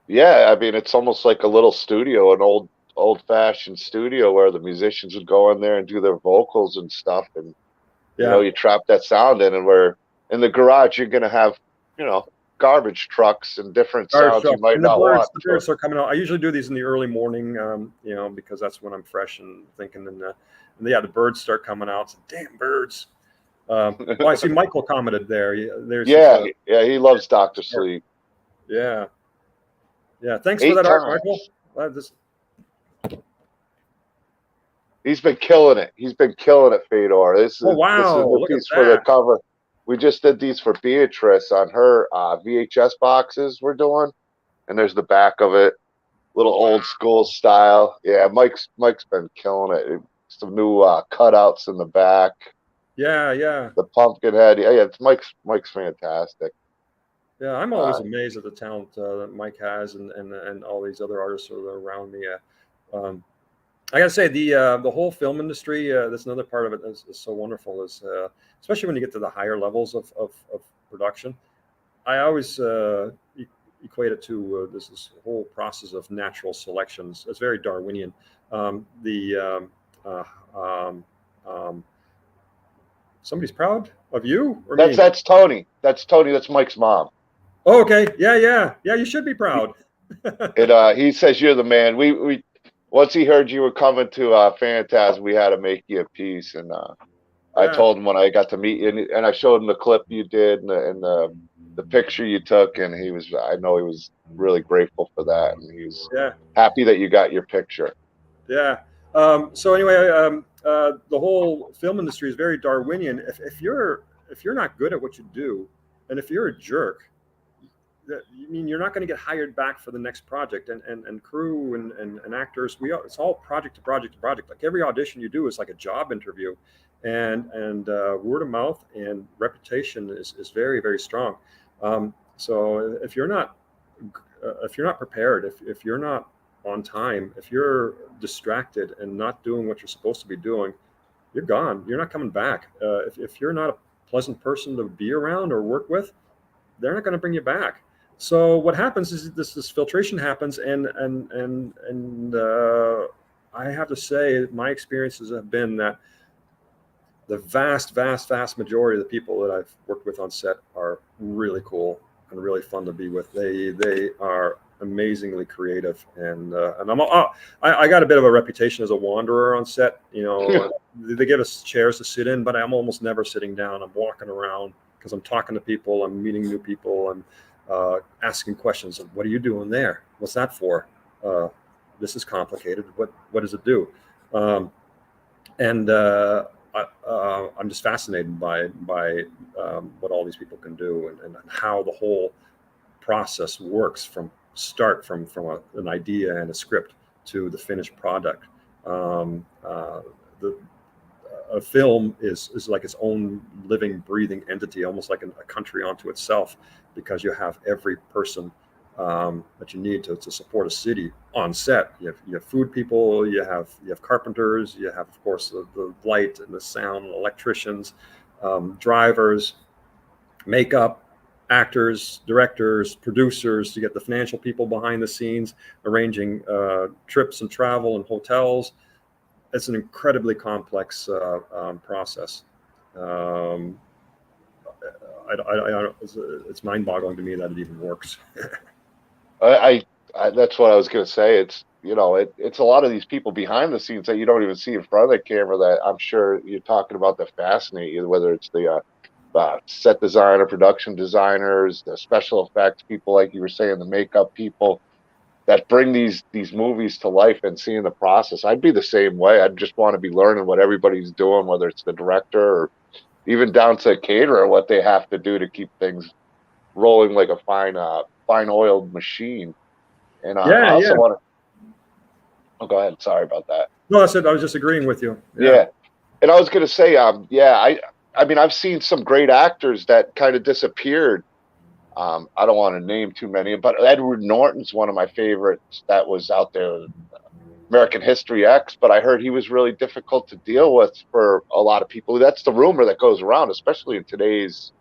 Yeah, I mean, it's almost like a little studio, an old-fashioned studio where the musicians would go in there and do their vocals and stuff, and you trap that sound in. And where in the garage, you're gonna have garbage trucks and different sounds you might not want. The birds are coming out. I usually do these in the early morning, because that's when I'm fresh and thinking. And the birds start coming out. So, damn birds. Well, I see Michael commented there. He loves Dr. Sleep. Yeah. Yeah, thanks for that art, Michael. He's been killing it. He's been killing it, Fedor. This is the piece for the cover. We just did these for Beatrice on her VHS boxes we're doing, and there's the back of it, little old school style. Yeah, Mike's been killing it. Some new cutouts in the back. Yeah. The pumpkin head. Yeah, it's Mike's fantastic. Yeah, I'm always amazed at the talent that Mike has, and all these other artists that are around me. I gotta say, the whole film industry. That's another part of it is so wonderful. Is especially when you get to the higher levels of production. I always, equate it to this whole process of natural selections. It's very Darwinian. Somebody's proud of you or me? That's Tony. That's Tony. That's Mike's mom. Oh, okay. Yeah. You should be proud. He says you're the man. We once he heard you were coming to Fantasm, we had to make you a piece, and I Yeah. told him when I got to meet you, and I showed him the clip you did and the picture you took, and I know he was really grateful for that, and he was Yeah. happy that you got your picture. Yeah. So anyway, the whole film industry is very Darwinian. If you're not good at what you do, and if you're a jerk, I mean, you're not going to get hired back for the next project. And crew and actors, it's all project to project to project. Like every audition you do is like a job interview, and word of mouth and reputation is very, very strong. So if you're not prepared, if you're not on time, if you're distracted and not doing what you're supposed to be doing, you're gone. You're not coming back. If you're not a pleasant person to be around or work with, they're not going to bring you back. So what happens is this filtration happens, and I have to say my experiences have been that the vast majority of the people that I've worked with on set are really cool and really fun to be with. They are amazingly creative, and I got a bit of a reputation as a wanderer on set. They give us chairs to sit in, but I'm almost never sitting down. I'm walking around because I'm talking to people, I'm meeting new people, I'm asking questions of what are you doing there? What's that for? This is complicated. What does it do? I'm just fascinated by what all these people can do, and how the whole process works from an idea and a script to the finished product. A film is like its own living, breathing entity, almost like a country unto itself, because you have every person that you need to support a city on set. You have food people, you have carpenters, you have, of course, the light and the sound, electricians, drivers, makeup, actors, directors, producers. You get the financial people behind the scenes, arranging trips and travel and hotels. It's an incredibly complex process. It's mind-boggling to me that it even works. I that's what I was going to say. It's it's a lot of these people behind the scenes that you don't even see in front of the camera that I'm sure you're talking about that fascinate you. Whether it's the set designer, production designers, the special effects people, like you were saying, the makeup people that bring these movies to life, and seeing the process. I'd be the same way. I'd just want to be learning what everybody's doing, whether it's the director or even down to caterer, what they have to do to keep things rolling like a fine oiled machine. And I Yeah. also want to. Oh, go ahead. Sorry about that. No, that's it. I was just agreeing with you. Yeah. Yeah, and I was going to say, I mean, I've seen some great actors that kind of disappeared. I don't want to name too many, but Edward Norton's one of my favorites that was out there, American History X. But I heard he was really difficult to deal with for a lot of people. That's the rumor that goes around, especially in today's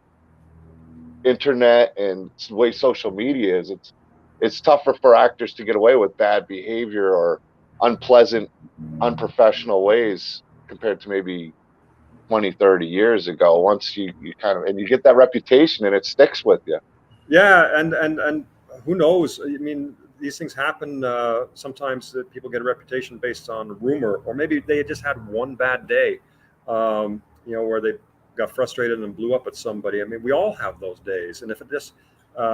internet and the way social media is. It's tougher for actors to get away with bad behavior or unpleasant, unprofessional ways compared to maybe 20, 30 years ago. Once you kind of, and you get that reputation and it sticks with you. Yeah, and who knows? I mean, these things happen. Sometimes that people get a reputation based on rumor, or maybe they just had one bad day, where they got frustrated and blew up at somebody. I mean, we all have those days, and if it just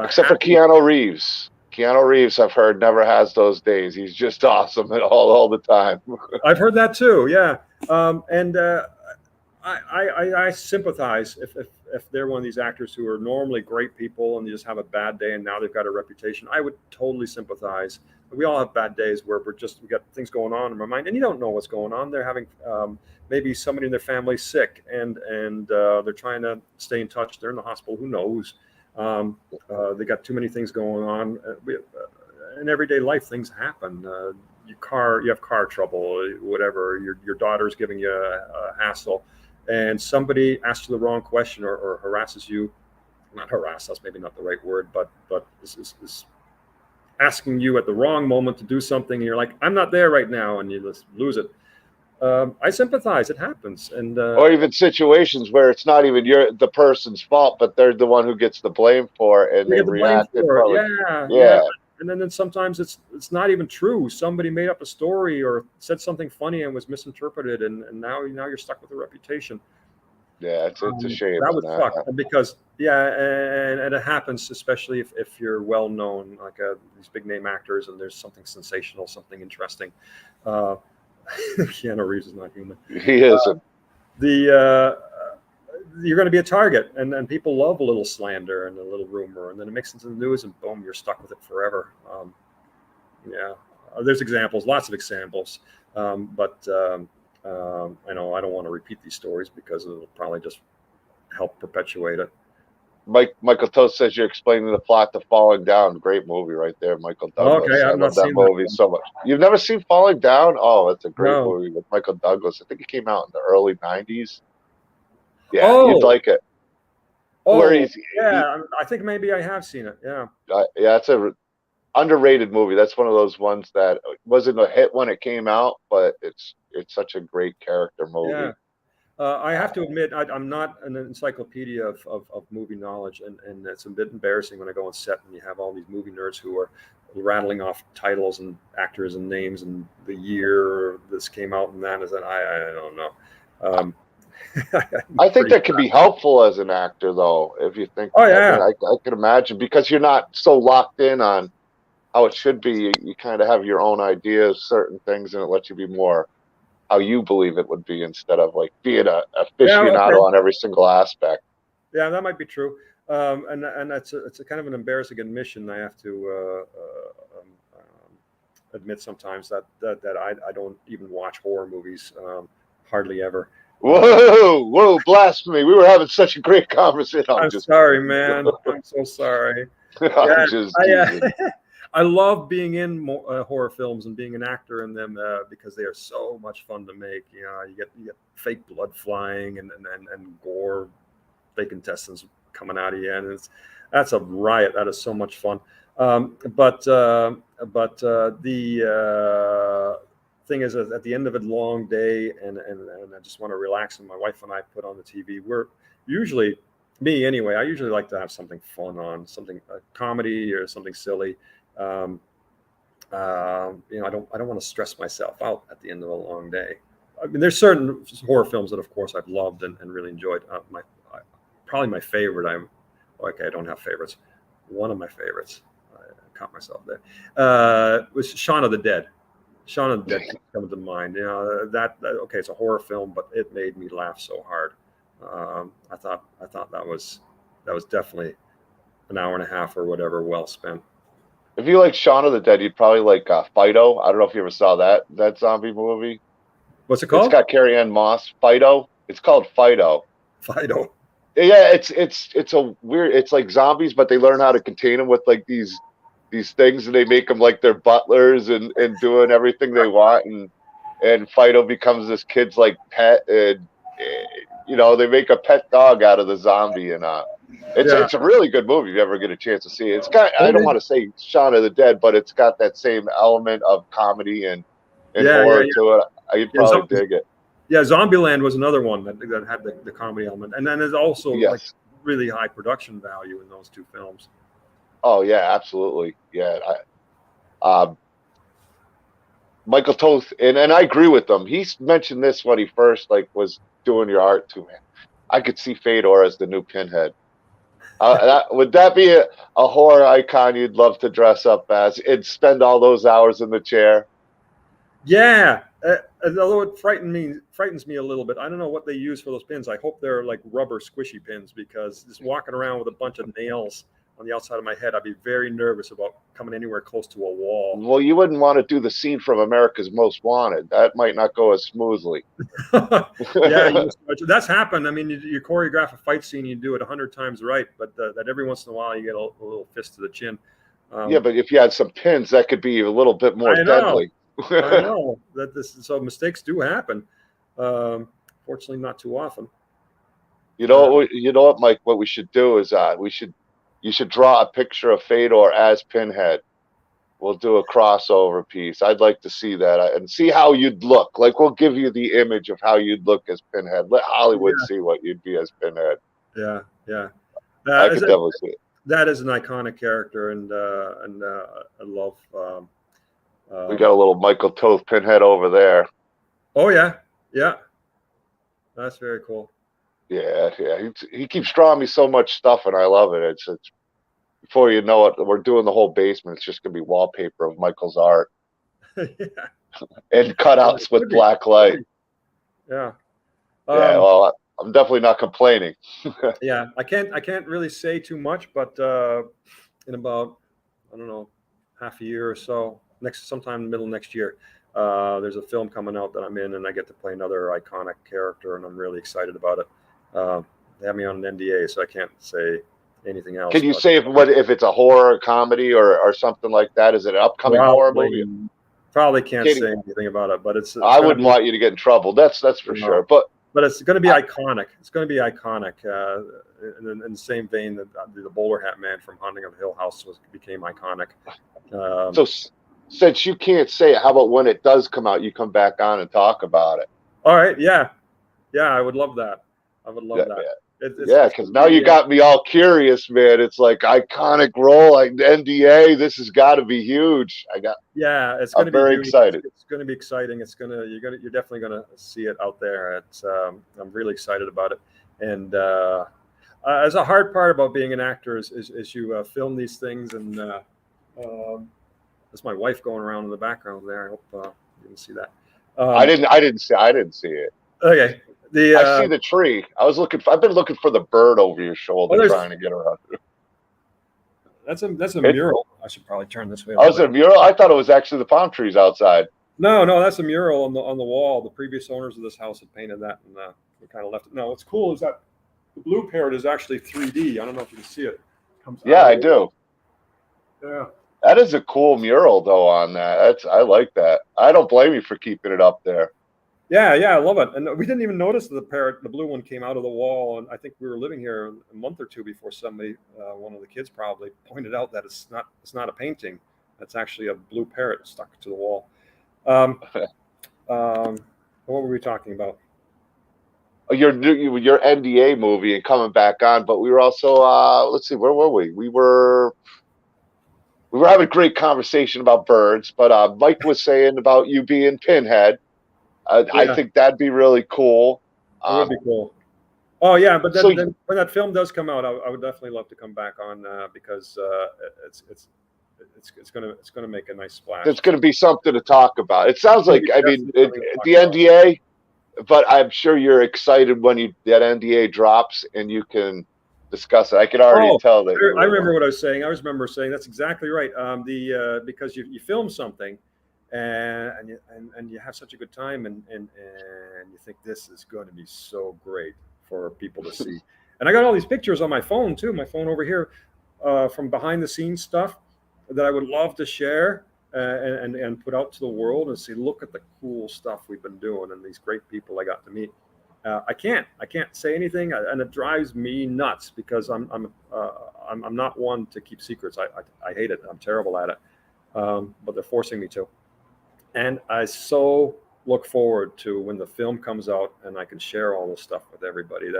Except for Keanu Reeves. Keanu Reeves, I've heard, never has those days. He's just awesome all the time. I've heard that too. Yeah, and I sympathize if they're one of these actors who are normally great people and they just have a bad day and now they've got a reputation. I would totally sympathize. We all have bad days where we got things going on in our mind, and you don't know what's going on. They're having maybe somebody in their family sick, and they're trying to stay in touch. They're in the hospital. Who knows? They got too many things going on. In everyday life, things happen. You have car trouble, whatever. Your daughter's giving you a hassle, and somebody asks you the wrong question or harasses you. Not harass, that's maybe not the right word, but is asking you at the wrong moment to do something, and you're like, I'm not there right now, and you just lose it. I sympathize. It happens, and or even situations where it's not even the person's fault, but they're the one who gets the blame for it, and you they get the blame reacted for it. probably. Yeah. Yeah, And then sometimes it's not even true. Somebody made up a story or said something funny and was misinterpreted, and now you're stuck with a reputation. yeah, it's a shame That on would that. suck because and it happens, especially if you're well known, like these big name actors, and there's something sensational, something interesting. Uh, Keanu Reeves is not human. He isn't. The You're going to be a target, and people love a little slander and a little rumor, and then it makes it into the news, and boom, you're stuck with it forever. Yeah, there's examples, lots of examples, but I know I don't want to repeat these stories because it'll probably just help perpetuate it. Michael Toast says you're explaining the plot to Falling Down. Great movie right there, Michael Douglas. Okay, I I've love not that seen that movie one. so much. You've never seen Falling Down? Oh, it's a great No. movie with Michael Douglas. I think it came out in the early '90s. Yeah, you'd Oh, like it. Where oh, yeah. I think maybe I have seen it. Yeah. yeah, it's a underrated movie. That's one of those ones that wasn't a hit when it came out, but it's such a great character Yeah. movie. I have to admit, I'm not an encyclopedia of movie knowledge, and it's a bit embarrassing when I go on set and you have all these movie nerds who are rattling off titles and actors and names and the year this came out and that is that I don't know. I think that can be helpful as an actor, though, if you think. Oh I mean, yeah, I could imagine because you're not so locked in on how it should be. You kind of have your own ideas, certain things, and it lets you be more how you believe it would be instead of like being a yeah. Okay. aficionado on every single aspect. Yeah, that might be true. And it's a kind of an embarrassing admission. I have to admit sometimes that I don't even watch horror movies, hardly ever. Whoa, blasphemy! We were having such a great conversation. I'm I'm just, sorry, man. I'm so sorry. I'm Yeah, just I teasing. I love being in horror films and being an actor in them because they are so much fun to make. You know, you get fake blood flying and gore, fake intestines coming out of you, and that's a riot. That is so much fun. The thing is, at the end of a long day, and I just want to relax, and my wife and I put on the TV. We're usually me anyway. I usually like to have something fun on, something a comedy or something silly. Um, I don't want to stress myself out at the end of a long day. I mean, there's certain horror films that, of course, I've loved and really enjoyed. Probably my favorite. I don't have favorites. One of my favorites. I caught myself there. Was Shaun of the Dead. Shaun of the Dead keeps coming to mind. You know that okay, it's a horror film, but it made me laugh so hard. I thought that was definitely an hour and a half or whatever well spent. If you like Shaun of the Dead, you'd probably like Fido. I don't know if you ever saw that zombie movie. What's it It's called? got Carrie Ann Moss. Fido. It's called Fido. Fido. Yeah, it's a weird. It's like zombies, but they learn how to contain them with like these things, and they make them like their butlers and doing everything they want, and Fido becomes this kid's like pet, and they make a pet dog out of the zombie, and Yeah. it's a really good movie if you ever get a chance to see it. It's got I don't Okay. want to say Shaun of the Dead, but it's got that same element of comedy and Yeah, yeah, horror yeah. to it. You'd Yeah, probably dig it. yeah, Zombieland was another one that had the comedy element, and then there's also like Yes. really high production value in those two films. Oh yeah, absolutely. Yeah. Michael Toth, and I agree with him. He mentioned this when he first like was doing your art too, man. I could see Fedor as the new Pinhead. Would that be a horror icon you'd love to dress up as and spend all those hours in the chair? Yeah, although it frightens me a little bit. I don't know what they use for those pins. I hope they're like rubber squishy pins because just walking around with a bunch of nails on the outside of my head, I'd be very nervous about coming anywhere close to a wall. Well, you wouldn't want to do the scene from America's Most Wanted. That might not go as smoothly. Yeah, that's happened. I mean, you choreograph a fight scene, you do it 100 times right, but that every once in a while you get a little fist to the chin. Yeah, but if you had some pins, that could be a little bit more I know. deadly. I know so mistakes do happen. Fortunately, not too often. You know what, Mike? What we should do is you should draw a picture of Fedor as Pinhead, We'll do a crossover piece. I'd like to see that and see how you'd look. Like we'll give you the image of how you'd look as Pinhead. Let Hollywood Yeah, see what you'd be as Pinhead. yeah, yeah. I Is could it, definitely see it. that is an iconic character, and I love. We Um, got a little Michael Toth Pinhead over there. oh yeah, yeah. That's very cool. Yeah, yeah. He keeps drawing me so much stuff, and I love it. It's before you know it, we're doing the whole basement. It's just gonna be wallpaper of Michael's art Yeah, and yeah, it cutouts with could be. black light. Yeah. Yeah, Um, well, I'm definitely not complaining. yeah. I can't really say too much, but in about, I don't know, half a year or so, sometime in the middle of next year, there's a film coming out that I'm in, and I get to play another iconic character, and I'm really excited about it. They have me on an NDA, so I can't say anything else. Can you But say if it's a horror comedy or something like that? Is it an upcoming horror movie? probably probably can't Katie, say anything about it. But it's I going to wouldn't be, want you to get in trouble. That's for sure. but it's going to be I, iconic. It's going to be iconic. In the same vein that the bowler hat man from Haunting of Hill House became iconic. Um, so since you can't say it, how about when it does come out, you come back on and talk about it? all right, yeah, yeah, I would love that. I would Yeah, love that. yeah. It's Because going to now you be. got me all curious, man. It's like iconic role, like NDA. This has got to be huge. Yeah, it's going I'm to be very huge. It's, excited. it's going to be exciting. You're definitely going to see it out there. I'm really excited about it. And as a hard part about being an actor is you film these things, and that's my wife going around in the background there. I hope you can see that. Um, I didn't see it. okay, the I see the tree. I've been looking for the bird over your shoulder, there's trying to get around. that's a It, mural. I should probably turn this way a oh, little is it bit. a mural? I thought it was actually the palm trees outside. No, no, that's a mural on the wall. The previous owners of this house had painted that, and we kind of left it. No, what's cool is that the blue parrot is actually 3D. I don't know if you can see it. It comes out Yeah, of I the do. yeah. That is a cool mural, though. On that, I like that. I don't blame you for keeping it up there. Yeah, yeah, I love it. And we didn't even notice that the parrot, the blue one, came out of the wall. And I think we were living here a month or two before somebody, one of the kids probably pointed out that it's not a painting. That's actually a blue parrot stuck to the wall. Um, what were we talking about? Your NDA movie and coming back on, but we were also let's see, where were we? We were having a great conversation about birds, but Mike was saying about you being Pinhead. I Yeah, think that'd be really cool. it would Um, be cool. Oh yeah, but so then when that film does come out, I would definitely love to come back on because it's it's it's gonna make a nice there's splash. going to be something to talk about. It It's sounds gonna like, be I mean, definitely something to talk the about. NDA, but I'm sure you're excited when that NDA drops and you can discuss it. I can already Oh, tell that you I really want. remember what I was saying. I remember saying that's exactly right. The because you film something, and you have such a good time, and you think this is going to be so great for people to see. And I got all these pictures on my phone too. My phone over here, from behind the scenes stuff that I would love to share. And put out to the world and say, look at the cool stuff we've been doing and these great people I got to meet. I can't say anything, and it drives me nuts because I'm not one to keep secrets. I hate it. I'm terrible at it, but they're forcing me to. And I so look forward to when the film comes out and I can share all this stuff with everybody.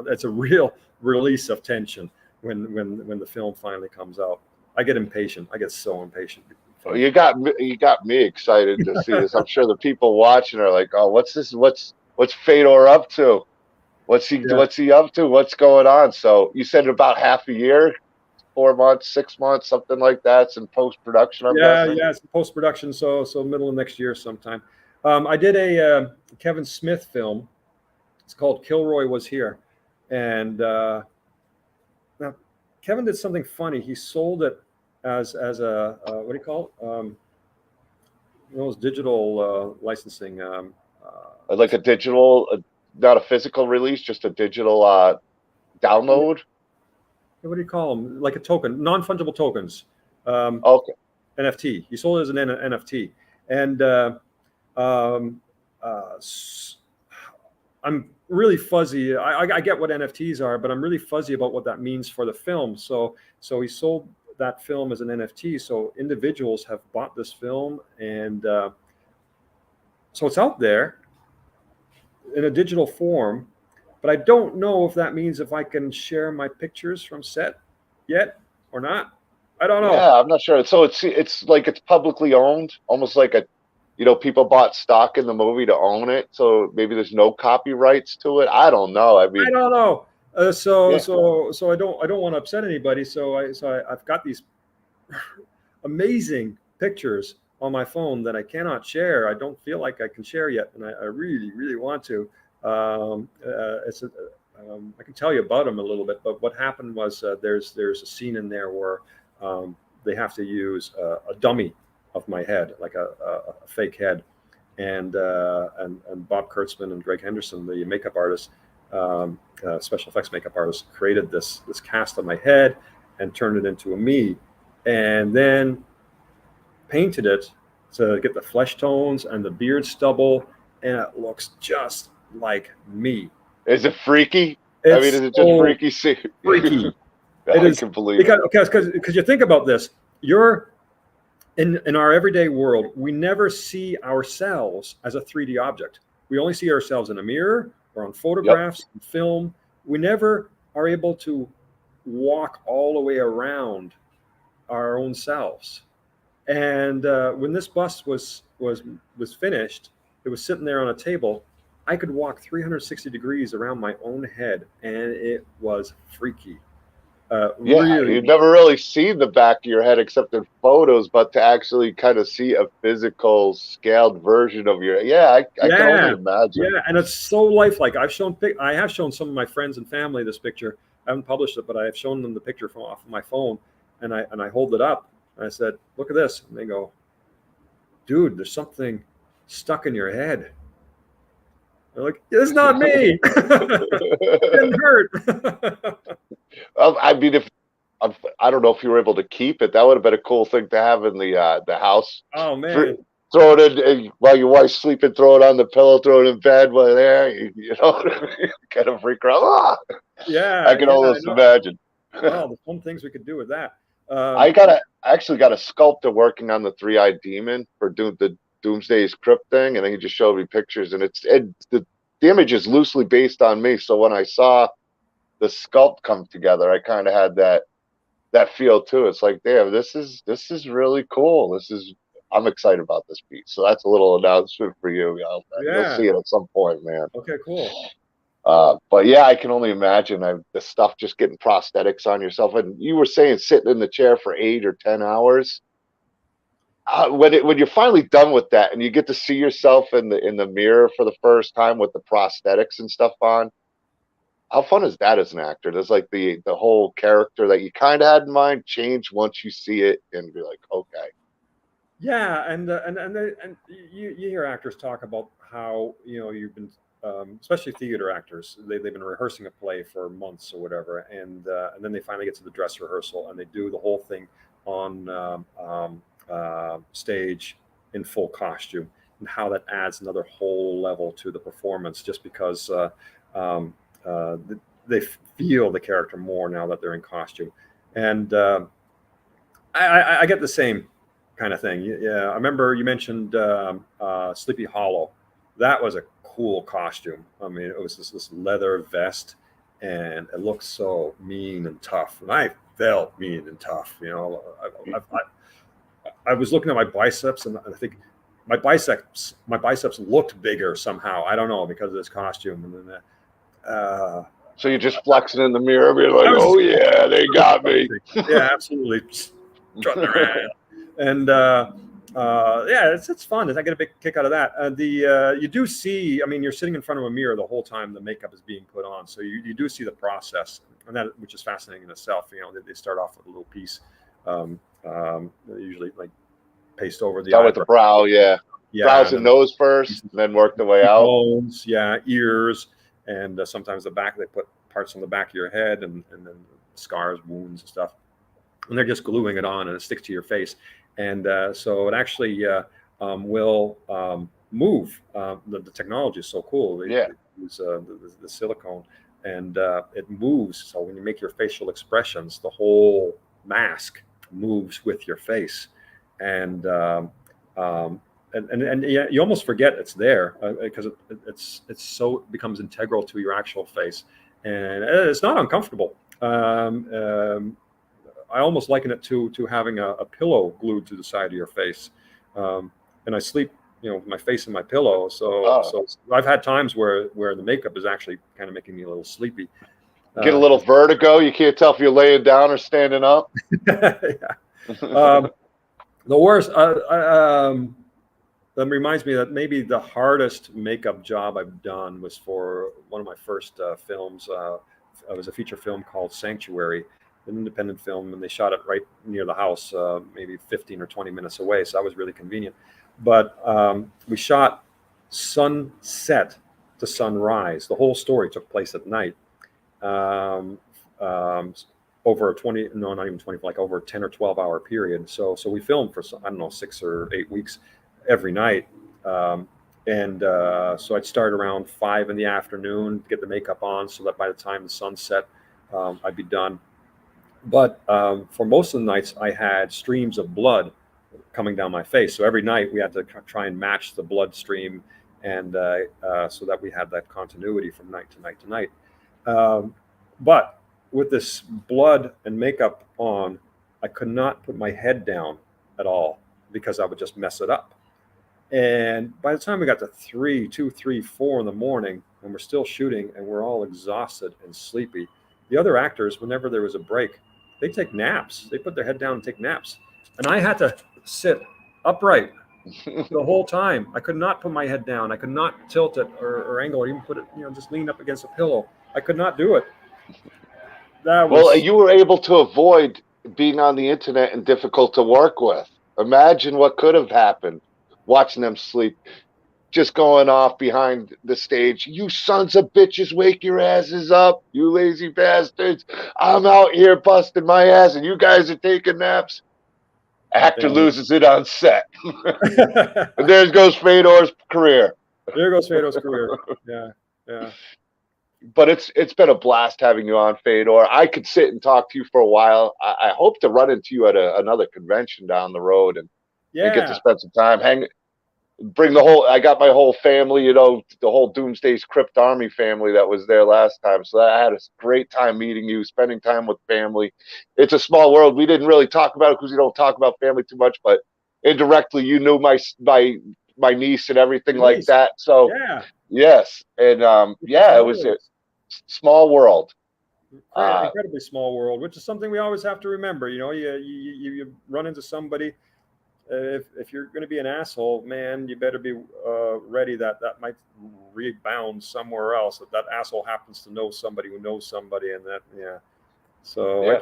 That's a real release of tension when the film finally comes out. I get impatient. I get so impatient. You got me excited to see this. I'm sure the people watching are like, "Oh, what's this? What's Fedor up to? Yeah. What's he up to? What's going on?" So you said about half a year, 4 months, 6 months, something like that. It's in post production, I'm Yeah, guessing. yeah, it's post production, so middle of next year sometime. I did a Kevin Smith film. It's called Kilroy Was Here, and now Kevin did something funny. He sold it as a what do you call it? Those digital licensing. Like a digital, not a physical release, just a digital download. What do you call them? Like a token, non fungible tokens. Um, Okay. NFT. He sold it as an NFT, and um, uh, I'm really fuzzy. I get what NFTs are, but I'm really fuzzy about what that means for the film. So he sold that film as an NFT. So individuals have bought this film, and so it's out there in a digital form. But I don't know if that means if I can share my pictures from set yet or not. I don't know. Yeah, I'm not sure. So it's like it's publicly owned, almost like a, people bought stock in the movie to own it. So maybe there's no copyrights to it. I don't know. I I mean, don't know. So yeah, so I don't want to upset anybody. I've got these amazing pictures on my phone that I cannot share. I don't feel like I can share yet, and I really, really want to. I can tell you about them a little bit, but what happened was there's a scene in there where they have to use a dummy of my head, like a fake head, and Bob Kurtzman and Greg Henderson, the makeup artist, special effects makeup artist, created this cast of my head and turned it into a me, and then painted it to get the flesh tones and the beard stubble, and it looks just like me. is it freaky? I mean, It's is it just so freaky? See, freaky. It I is can believe it. because you think about this. You're in our everyday world, we never see ourselves as a 3D object. We only see ourselves in a mirror or on Yep. photographs and film. We never are able to walk all the way around our own selves. And when this bust was finished, it was sitting there on a table. I could walk 360 degrees around my own head, and it was freaky. Yeah, Really, you've never really seen the back of your head except in photos, but to actually kind of see a physical scaled version of your, yeah, I can only yeah, imagine. yeah, and it's so lifelike. I have shown some of my friends and family this picture. I haven't published it, but I have shown them the picture from off of my phone, and I hold it up and I said, "Look at this," and they go, "Dude, there's something stuck in your head." They're like, "It's not me. Didn't hurt." I mean, if I don't know if you were able to keep it, that would have been a cool thing to have in the house. Oh Throw man, throw it in while your wife's sleeping. Throw it on the pillow. Throw it in bed while there. Kind of freak her out. Ah! I yeah, can yeah, I almost know. imagine. Oh, the fun things we could do with that. I actually got a sculptor working on the three-eyed demon for the Doomsday's Krypt thing, and then he just showed me pictures, and the image is loosely based on me. So when I saw the sculpt come together, I kind of had that feel too. It's like, damn, this is really cool. I'm excited about this piece. So that's a little announcement for you. You'll Yeah. see it at some point, man. Okay. Cool. But yeah, I can only imagine the stuff just getting prosthetics on yourself. And you were saying sitting in the chair for 8 or 10 hours. When you're finally done with that and you get to see yourself in the mirror for the first time with the prosthetics and stuff on, how fun is that as an actor? Does like the whole character that you kind of had in mind change once you see it and be like, okay, Yeah, and you hear actors talk about how you've been, especially theater actors, they've been rehearsing a play for months or whatever, and then they finally get to the dress rehearsal and they do the whole thing on stage in full costume, and how that adds another whole level to the performance, just because um, uh, they feel the character more now that they're in costume, and I get the same kind of thing. Yeah, I remember you mentioned Sleepy Hollow. That was a cool costume. I mean, it was this leather vest, and it looked so mean and tough. And I felt mean and tough. I was looking at my biceps, and I think my biceps looked bigger somehow. I don't know, because of this costume. And then so you're just flexing in the mirror, being I like, was oh yeah, they got me. yeah, absolutely strutting around. And yeah, it's fun. I get a big kick out of that. You do see. I mean, you're sitting in front of a mirror the whole time the makeup is being put on, so you do see the process, and that, which is fascinating in itself. They start off with a little piece, usually like paste over the Start with the eyebrow. brow, yeah. Yeah, Brows and and then nose first, and then work the way out. bones, yeah, ears, and sometimes the back. They put parts on the back of your head, and then scars, wounds, and stuff. And they're just gluing it on, and it sticks to your face. And so it actually will move. The technology is so cool. They Yeah. use the silicone, and it moves. So when you make your facial expressions, the whole mask moves with your face, and yeah, you almost forget it's there because it becomes integral to your actual face, and it's not uncomfortable. I almost liken it to having a pillow glued to the side of your face, and I sleep, with my face in my pillow. So I've had times where the makeup is actually kind of making me a little sleepy. Get a little vertigo. You can't tell if you're laying down or standing up. Yeah. The worst. That reminds me that maybe the hardest makeup job I've done was for one of my first films. It was a feature film called Sanctuary, an independent film, and they shot it right near the house, maybe 15 or 20 minutes away. So that was really convenient. But we shot sunset to sunrise. The whole story took place at night. Over a 20, no, not even 20, like over a 10 or 12 hour period. So we filmed for, I don't know, 6 or 8 weeks every night. So I'd start around 5 in the afternoon, get the makeup on so that by the time the sun set, I'd be done. But for most of the nights, I had streams of blood coming down my face. So every night we had to try and match the blood stream, and so that we had that continuity from night to night to night. But with this blood and makeup on, I could not put my head down at all because I would just mess it up. And by the time we got to 2, 3, 4 in the morning, and we're still shooting, and we're all exhausted and sleepy, the other actors, whenever there was a break, they take naps. They put their head down and take naps. And I had to sit upright the whole time. I could not put my head down. I could not tilt it or angle or even put it, just lean up against a pillow. I could not do it. Well, you were able to avoid being on the internet and difficult to work with. Imagine what could have happened watching them sleep, just going off behind the stage. You sons of bitches, wake your asses up, you lazy bastards. I'm out here busting my ass and you guys are taking naps. Actor loses it on set. And there goes Fedor's career. There goes Fedor's career. Yeah. But it's been a blast having you on, Fedor. I could sit and talk to you for a while. I hope to run into you at another convention down the road and get to spend some time. I got my whole family, the whole Doomsday's Krypt Army family that was there last time. So I had a great time meeting you, spending time with family. It's a small world. We didn't really talk about it because we don't talk about family too much, but indirectly you knew my niece and everything like that. So yes. And it was a small world. Incredibly small world, which is something we always have to remember. You run into somebody. If you're going to be an asshole, man, you better be ready that might rebound somewhere else. If that asshole happens to know somebody who knows somebody, and so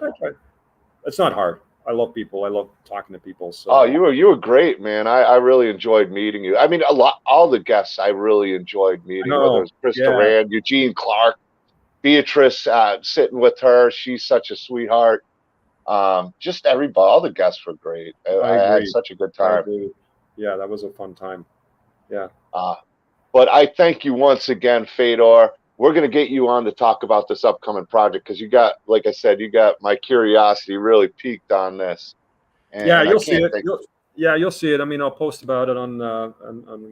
it's not hard. I love people. I love talking to people. So you were great, man. I really enjoyed meeting you. I mean, all the guests I really enjoyed meeting. Whether it was Chris Duran, Eugene Clark, Beatrice, sitting with her. She's such a sweetheart. Just everybody, all the guests were great. I had such a good time. Yeah, that was a fun time. Yeah. But I thank you once again, Fedor. We're going to get you on to talk about this upcoming project because like I said, you got my curiosity really piqued on this. And you'll see it. You'll see it. I mean, I'll post about it on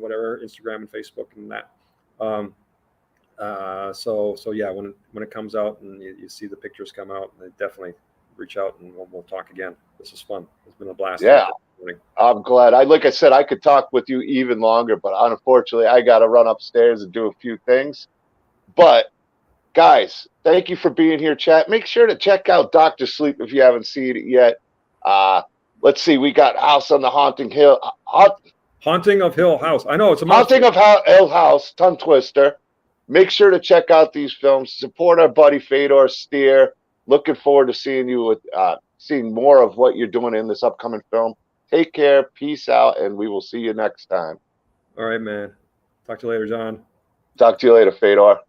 whatever, Instagram and Facebook and that. So yeah, when it comes out and you see the pictures come out, they definitely reach out and we'll talk again. This is fun. It's been a blast. Yeah, I'm glad. Like I said, I could talk with you even longer, but unfortunately, I got to run upstairs and do a few things. But guys, thank you for being here, chat. Make sure to check out Dr. Sleep if you haven't seen it yet. Let's see. We got House on the Haunting Hill. Haunting of Hill House. I know it's a Haunting of Hill House. Tongue twister. Make sure to check out these films. Support our buddy Fedor Steer. Looking forward to seeing you with seeing more of what you're doing in this upcoming film. Take care, peace out, and we will see you next time. All right, man. Talk to you later, John. Talk to you later, Fedor.